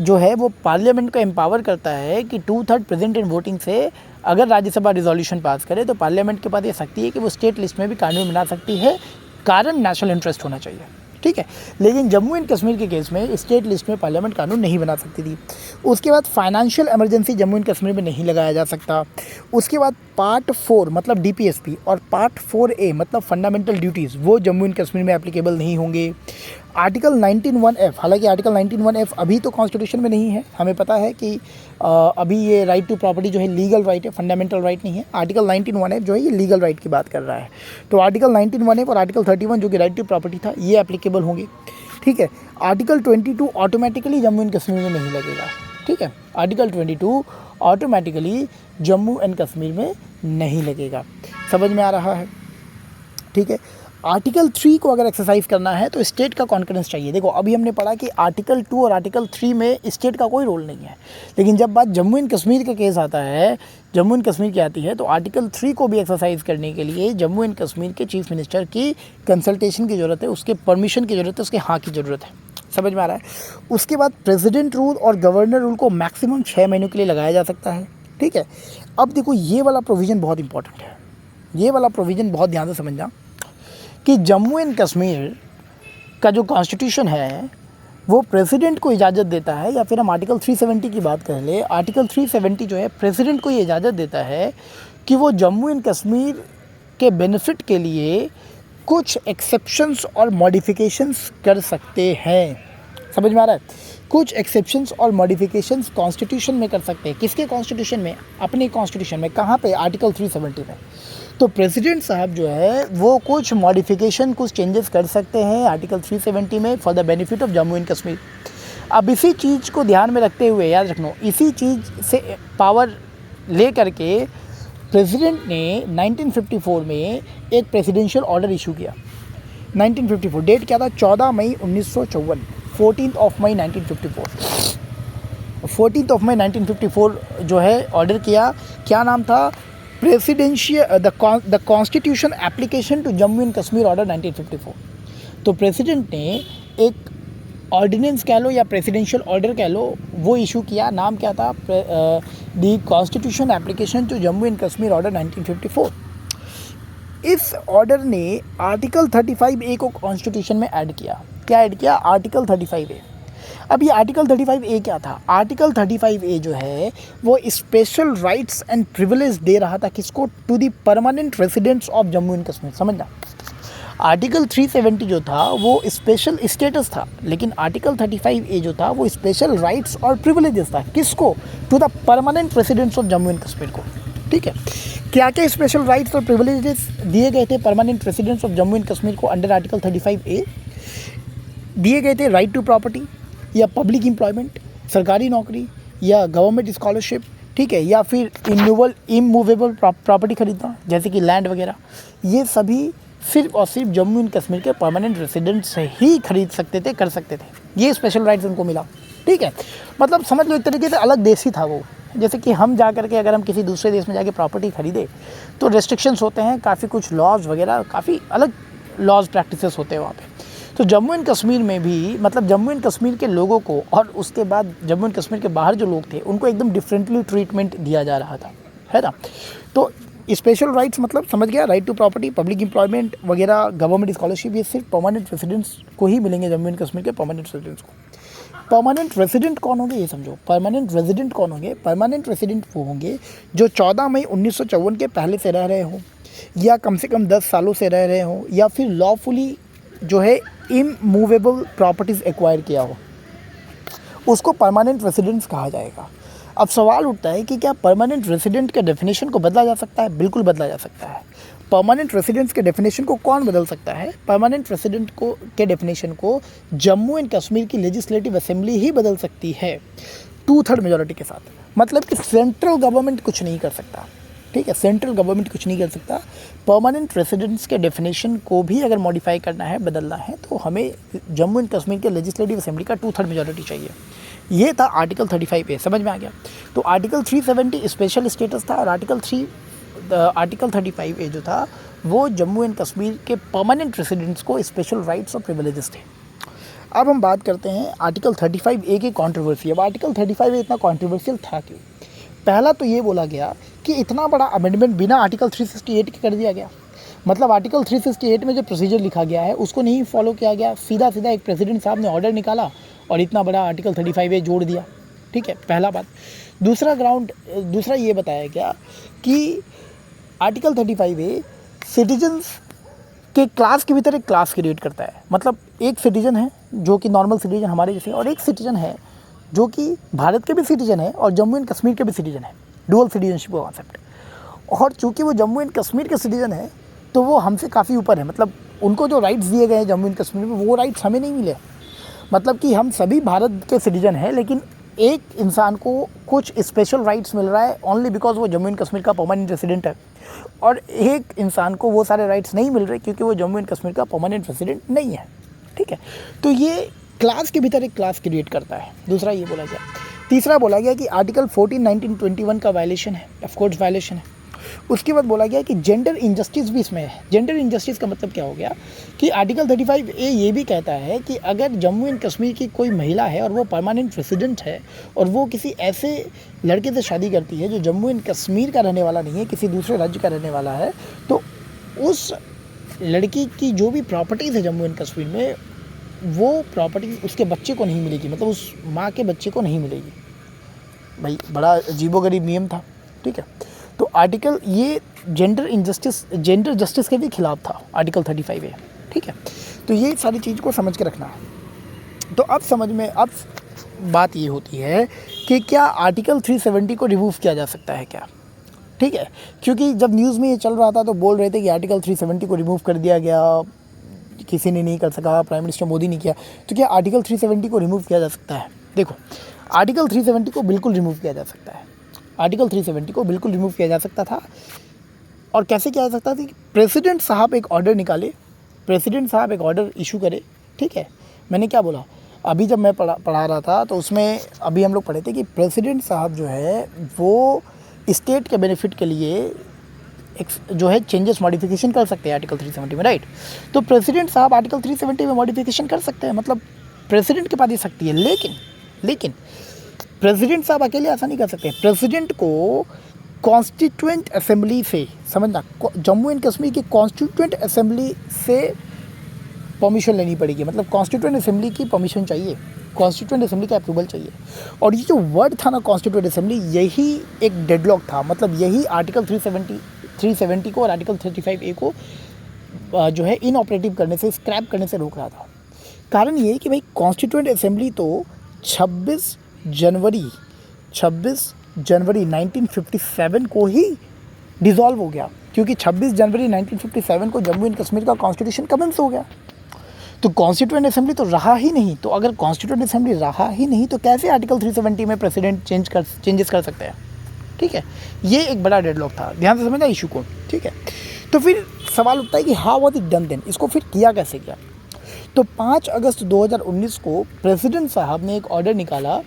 जो है वो पार्लियामेंट को एम्पावर करता है कि 2/3 प्रेजेंट इन वोटिंग से अगर राज्यसभा रिजोल्यूशन पास करे तो पार्लियामेंट के पास ये शक्ति है कि वो स्टेट लिस्ट में भी कानून बना सकती है, कारण नेशनल इंटरेस्ट होना चाहिए, ठीक है। लेकिन जम्मू एंड कश्मीर के केस में स्टेट लिस्ट में पार्लियामेंट कानून नहीं बना सकती थी। उसके बाद financial emergency Jammu and Kashmir में नहीं लगाया जा सकता। उसके बाद पार्ट 4 मतलब DPSP और पार्ट 4A मतलब फंडामेंटल ड्यूटीज़ वो जम्मू एंड कश्मीर में एप्लीकेबल नहीं होंगे। आर्टिकल 19(1)(f), हालांकि आर्टिकल 19(1)(f) अभी तो कॉन्स्टिट्यूशन में नहीं है। हमें पता है कि अभी ये राइट टू प्रॉपर्टी जो है लीगल राइट है, फंडामेंटल राइट नहीं है। आर्टिकल 19(1)(f) जो है ये लीगल राइट की बात कर रहा है। तो आर्टिकल 19(1)(f) और आर्टिकल 31 जो कि राइट टू प्रॉपर्टी था ये एप्लीकेबल होंगे, ठीक है। Article 22 automatically Jammu and Kashmir में नहीं लगेगा, ठीक है। Article 22 automatically Jammu and Kashmir में नहीं लगेगा। समझ में आ रहा है, ठीक है। आर्टिकल 3 को अगर एक्सरसाइज करना है तो स्टेट का कॉन्करेंस चाहिए। देखो अभी हमने पढ़ा कि आर्टिकल 2 और आर्टिकल 3 में स्टेट का कोई रोल नहीं है, लेकिन जब बात जम्मू एंड कश्मीर का केस आता है, जम्मू एंड कश्मीर की आती है, तो आर्टिकल 3 को भी एक्सरसाइज करने के लिए जम्मू एंड कश्मीर के चीफ मिनिस्टर की कंसल्टेशन की ज़रूरत है, उसके परमिशन की ज़रूरत है, उसके हाँ की ज़रूरत है। समझ में आ रहा है। उसके बाद प्रेसिडेंट रूल और गवर्नर रूल को मैक्सिमम 6 महीनों के लिए लगाया जा सकता है, ठीक है। अब देखो ये वाला प्रोविज़न बहुत इंपॉर्टेंट है, ये वाला प्रोविज़न बहुत ध्यान से समझना कि जम्मू एंड कश्मीर का जो कॉन्स्टिट्यूशन है वो प्रेसिडेंट को इजाज़त देता है, या फिर हम आर्टिकल 370 की बात कर ले, आर्टिकल 370 जो है प्रेसिडेंट को ये इजाज़त देता है कि वो जम्मू एंड कश्मीर के बेनिफिट के लिए कुछ एक्सेप्शंस और मॉडिफिकेशंस कर सकते हैं। समझ में आ रहा है? कुछ एक्सेप्शंस और मॉडिफिकेशंस कॉन्स्टिट्यूशन में कर सकते हैं। किसके कॉन्स्टिट्यूशन में? अपने कॉन्स्टिट्यूशन में। कहाँ पे? आर्टिकल 370 में। तो प्रेसिडेंट साहब जो है वो कुछ मॉडिफिकेशन, कुछ चेंजेस कर सकते हैं आर्टिकल 370 में for the benefit of Jammu and Kashmir. अब इसी चीज़ को ध्यान में रखते हुए, याद रखना, इसी चीज़ से पावर ले करके प्रेसिडेंट ने 1954 में एक प्रेसिडेंशियल ऑर्डर इशू किया। 1954 डेट क्या था? 14 मई 1954, 14th of May 1954। 14th of May 1954 जो है ऑर्डर किया। क्या नाम था? Presidential the constitution application to Jammu and Kashmir order 1954। तो प्रेसिडेंट ने एक ऑर्डिनेंस कह लो या प्रेसिडेंशियल ऑर्डर कह लो, वो इशू किया। नाम क्या था? The constitution application to Jammu and Kashmir order 1954। इस ऑर्डर ने आर्टिकल 35A को कॉन्स्टिट्यूशन में ऐड किया। क्या ऐड किया? Article 35A। अब ये आर्टिकल 35A क्या था? आर्टिकल 35A जो है वो स्पेशल राइट्स एंड प्रिविलेज दे रहा था। किसको? To the permanent residents of Jammu and Kashmir. समझना, आर्टिकल 370 जो था वो स्पेशल स्टेटस था, लेकिन आर्टिकल 35A जो था वो स्पेशल राइट्स और प्रिविलेजेस था। किसको? To the permanent residents of Jammu and Kashmir को। ठीक है, क्या क्या स्पेशल राइट्स और प्रिविलेजेस दिए गए थे permanent residents of Jammu and Kashmir को अंडर आर्टिकल 35A? दिए गए थे राइट टू प्रॉपर्टी या पब्लिक एम्प्लॉयमेंट, सरकारी नौकरी या गवर्नमेंट स्कॉलरशिप, ठीक है, या फिर इमूवेबल प्रॉपर्टी खरीदना जैसे कि लैंड वगैरह। ये सभी सिर्फ और सिर्फ जम्मू एंड कश्मीर के परमानेंट रेसिडेंट्स ही खरीद सकते थे, कर सकते थे। ये स्पेशल राइट्स उनको मिला। ठीक है, मतलब समझ लो एक तरीके से अलग देश ही था वो। जैसे कि हम जा करके अगर हम किसी दूसरे देश में जाके प्रॉपर्टी खरीदे तो रेस्ट्रिक्शंस होते हैं, काफ़ी कुछ लॉज वगैरह, काफ़ी अलग लॉज प्रैक्टिसेस होते हैं वहाँ पे। तो जम्मू एंड कश्मीर में भी, मतलब जम्मू एंड कश्मीर के लोगों को और उसके बाद जम्मू एंड कश्मीर के बाहर जो लोग थे उनको एकदम डिफरेंटली ट्रीटमेंट दिया जा रहा था, है ना। तो स्पेशल राइट्स मतलब समझ गया, right to property, public employment वगैरह, गवर्नमेंट स्कॉलरशिप, ये सिर्फ परमानेंट रेसिडेंट्स को ही मिलेंगे, जम्मू एंड कश्मीर के परमानेंट रेसिडेंट्स को। परमानेंट रेसिडेंट कौन होंगे ये समझो। परमानेंट रेसिडेंट कौन होंगे? परमानेंट रेसिडेंट वो होंगे जो 14 मई 1954 के पहले से रह रहे हों, या कम से कम 10 सालों से रह रहे हों, या फिर लॉफुली जो है इमूवेबल प्रॉपर्टीज़ एक्वायर किया हो, उसको परमानेंट रेसिडेंट्स कहा जाएगा। अब सवाल उठता है कि क्या परमानेंट रेसिडेंट के डेफिनेशन को बदला जा सकता है? बिल्कुल बदला जा सकता है। परमानेंट रेसिडेंट्स के डेफिनेशन को कौन बदल सकता है? परमानेंट रेसिडेंट को के डेफिनेशन को जम्मू एंड कश्मीर की लेजिस्लेटिव असेंबली ही बदल सकती है 2/3 मेजॉरिटी के साथ। मतलब कि सेंट्रल गवर्नमेंट कुछ नहीं कर सकता। ठीक है, सेंट्रल गवर्नमेंट कुछ नहीं कर सकता। परमानेंट रेसिडेंट्स के डेफिनेशन को भी अगर मॉडिफाई करना है, बदलना है, तो हमें जम्मू एंड कश्मीर के लेजिस्लेटिव असेंबली का 2/3 मेजॉरिटी चाहिए। ये था आर्टिकल 35A। समझ में आ गया? तो आर्टिकल 370 स्पेशल स्टेटस था और आर्टिकल 35A जो था वो जम्मू एंड कश्मीर के परमानेंट रेसिडेंट्स को स्पेशल राइट्स और प्रिविलेजेस थे। अब हम बात करते हैं आर्टिकल 35A की कंट्रोवर्सी। अब आर्टिकल 35A इतना कंट्रोवर्शियल था क्यों? पहला तो ये बोला गया कि इतना बड़ा अमेंडमेंट बिना आर्टिकल 368 के कर दिया गया। मतलब आर्टिकल 368 में जो प्रोसीजर लिखा गया है उसको नहीं फॉलो किया गया। सीधा सीधा एक प्रेसिडेंट साहब ने ऑर्डर निकाला और इतना बड़ा आर्टिकल 35A जोड़ दिया। ठीक है, पहला बात। दूसरा ये बताया गया कि आर्टिकल 35A सिटीजन्स के क्लास के भीतर एक क्लास क्रिएट करता है। मतलब एक सिटीजन है जो कि नॉर्मल सिटीजन हमारे जैसे, और एक सिटीजन है जो कि भारत के भी सिटीजन है और जम्मू एंड कश्मीर के भी सिटीजन है। डुअल सिटीजनशिप का कॉन्सेप्ट। और चूँकि वो जम्मू एंड कश्मीर के सिटीजन है तो वो हमसे काफ़ी ऊपर है। मतलब उनको जो राइट्स दिए गए हैं जम्मू एंड कश्मीर में, वो राइट्स हमें नहीं मिले। मतलब कि हम सभी भारत के सिटीजन हैं, लेकिन एक इंसान को कुछ स्पेशल राइट्स मिल रहा है ओनली बिकॉज वो जम्मू एंड कश्मीर का परमानेंट रेसिडेंट है, और एक इंसान को वो सारे राइट्स नहीं मिल रहे क्योंकि वो जम्मू एंड कश्मीर का परमानेंट रेसिडेंट नहीं है। ठीक है, तो ये क्लास के भीतर एक क्लास क्रिएट करता है। दूसरा ये बोला गया। तीसरा बोला गया कि आर्टिकल 14, 19, 21 का वायलेशन है, ऑफकोर्स वायलेशन है। उसके बाद बोला गया कि जेंडर इंजस्टिस भी इसमें है। जेंडर इंजस्टिस का मतलब क्या हो गया कि आर्टिकल 35A ये भी कहता है कि अगर जम्मू एंड कश्मीर की कोई महिला है और वो परमानेंट रेसिडेंट है और वो किसी ऐसे लड़के से शादी करती है जो जम्मू एंड कश्मीर का रहने वाला नहीं है, किसी दूसरे राज्य का रहने वाला है, तो उस लड़की की जो भी प्रॉपर्टीज़ है जम्मू एंड कश्मीर में वो प्रॉपर्टी उसके बच्चे को नहीं मिलेगी, मतलब उस माँ के बच्चे को नहीं मिलेगी। भाई बड़ा अजीबोगरीब नियम था, ठीक है। तो आर्टिकल ये जेंडर जस्टिस के भी खिलाफ था, आर्टिकल 35A, ठीक है। तो ये सारी चीज़ को समझ के रखना। तो अब बात ये होती है कि क्या आर्टिकल 370 को रिमूव किया जा सकता है क्या, ठीक है। क्योंकि जब न्यूज़ में ये चल रहा था तो बोल रहे थे कि आर्टिकल 370 को रिमूव कर दिया गया, किसी ने नहीं कर सका, प्राइम मिनिस्टर मोदी ने किया। तो क्या आर्टिकल 370 को रिमूव किया जा सकता है? देखो, आर्टिकल 370 को बिल्कुल रिमूव किया जा सकता है। आर्टिकल 370 को बिल्कुल रिमूव किया जा सकता था। और कैसे किया जा सकता था? प्रेसिडेंट साहब एक ऑर्डर निकाले, प्रेसिडेंट साहब एक ऑर्डर इशू करे, ठीक है। मैंने क्या बोला, अभी जब मैं पढ़ा रहा था तो उसमें अभी हम लोग पढ़े थे कि प्रेसिडेंट साहब जो है वो स्टेट के बेनिफिट के लिए एक जो है चेंजेस मॉडिफिकेशन कर सकते हैं आर्टिकल 370 में, राइट। तो प्रेसिडेंट साहब आर्टिकल 370 में मॉडिफिकेशन कर सकते हैं, मतलब प्रेसिडेंट के पास ये शक्ति है। लेकिन प्रेसिडेंट साहब अकेले ऐसा नहीं कर सकते। प्रेसिडेंट को कॉन्स्टिट्यूएंट असेंबली से, समझना, जम्मू एंड कश्मीर की कॉन्स्टिट्यूएंट असेंबली से परमिशन लेनी पड़ेगी, मतलब कॉन्स्टिट्यूएंट असेंबली की परमिशन चाहिए, कॉन्स्टिट्यूएंट असेंबली का अप्रूवल चाहिए। और ये जो वर्ड था ना कॉन्स्टिट्यूएंट असेंबली, यही एक डेडलॉक था, मतलब यही आर्टिकल 370 को और आर्टिकल 35A को जो है इनऑपरेटिव करने से, स्क्रैप करने से रोक रहा था। कारण ये कि भाई कॉन्स्टिट्यूएंट असेंबली तो 26 जनवरी 1957 को ही डिसॉल्व हो गया, क्योंकि 26 जनवरी 1957 को जम्मू एंड कश्मीर का कॉन्स्टिट्यूशन कमेंस हो गया। तो कॉन्स्टिट्यूएंट असेंबली तो रहा ही नहीं। तो अगर कॉन्स्टिट्यूएंट असेंबली रहा ही नहीं तो कैसे आर्टिकल 370 में प्रेसिडेंट चेंजेस कर सकते हैं, ठीक है। ये एक बड़ा डेडलॉक था, ध्यान से समझना इशू को, ठीक है। तो फिर सवाल उठता है कि how was it done then, इसको फिर किया कैसे गया। तो 5 अगस्त 2019 को प्रेसिडेंट साहब ने एक ऑर्डर निकाला,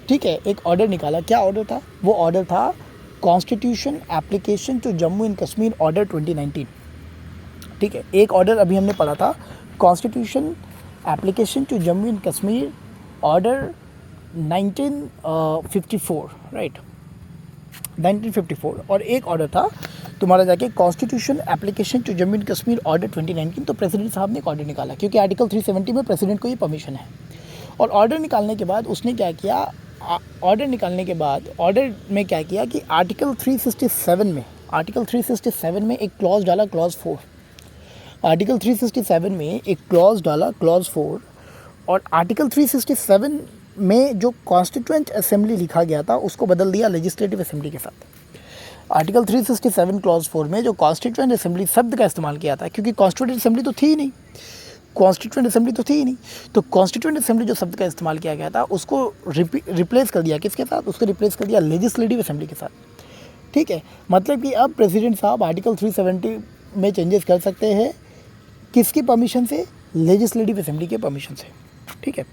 ठीक है, एक ऑर्डर निकाला। क्या ऑर्डर था? वो ऑर्डर था constitution application to Jammu and Kashmir order 2019, ठीक है। एक ऑर्डर अभी हमने पढ़ा था, constitution application to Jammu and Kashmir order 1954, right, 1954। और एक ऑर्डर था तुम्हारा जाके constitution application to Jammu and Kashmir order 2019। तो प्रेसिडेंट साहब ने एक ऑर्डर निकाला, क्योंकि आर्टिकल 370 में प्रेसिडेंट को ये परमिशन है। और ऑर्डर निकालने के बाद उसने क्या किया, ऑर्डर निकालने के बाद ऑर्डर में क्या किया कि आर्टिकल 367 में एक क्लॉज डाला, क्लॉज 4। आर्टिकल 367 में एक क्लॉज डाला, क्लॉज 4। और आर्टिकल 367 में जो कॉन्स्टिट्यूएंट असेंबली लिखा गया था उसको बदल दिया लेजिस्लेटिव असेंबली के साथ। आर्टिकल 367 क्लॉज 4 में जो कॉन्स्टिट्यूएंट असेंबली शब्द का इस्तेमाल किया था, क्योंकि कॉन्स्टिट्यूएंट असेंबली तो थी ही नहीं, तो कॉन्स्टिट्यूएंट असेंबली जो शब्द का इस्तेमाल किया गया था उसको रिप्लेस कर दिया, किसके साथ? उसको रिप्लेस कर दिया लेजिस्लेटिव असेंबली के साथ, ठीक है। मतलब कि अब प्रेसिडेंट साहब आर्टिकल 370 में चेंजेस कर सकते हैं, किसकी परमिशन से? लेजिस्लेटिव असेंबली के परमिशन से, ठीक है।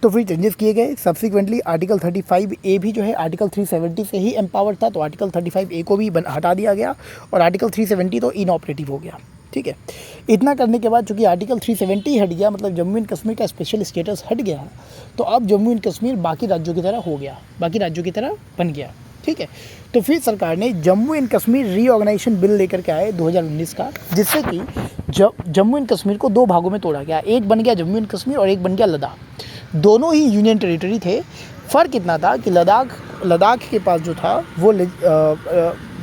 तो फिर चेंजेस किए गए। सब्सिक्वेंटली आर्टिकल 35A भी जो है आर्टिकल 370 से ही एम्पावर्ड था, तो आर्टिकल 35A को भी हटा दिया गया और आर्टिकल 370 तो इनऑपरेटिव हो गया, ठीक है। इतना करने के बाद चूंकि आर्टिकल 370 हट गया, मतलब जम्मू एंड कश्मीर का स्पेशल स्टेटस हट गया, तो अब जम्मू एंड कश्मीर बाकी राज्यों की तरह हो गया, बाकी राज्यों की तरह बन गया, ठीक है। तो फिर सरकार ने Jammu and Kashmir reorganisation bill लेकर के आए 2019 का, जिससे कि जम्मू एंड कश्मीर को 2 भागों में तोड़ा गया। एक बन गया जम्मू एंड कश्मीर और एक बन गया लद्दाख। दोनों ही यूनियन टेरिटरी थे। फ़र्क इतना था कि लद्दाख के पास जो था वो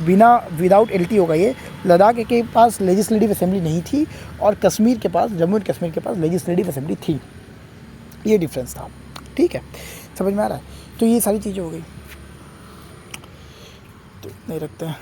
विदाउट LT होगा, ये लद्दाख के पास लेजिस्लेटिव असेंबली नहीं थी और कश्मीर के पास, जम्मू एंड कश्मीर के पास लेजिस्लेटिव असेंबली थी। ये डिफरेंस था, ठीक है, समझ में आ रहा है। तो ये सारी चीज़ें हो गई, तो नहीं रखते हैं।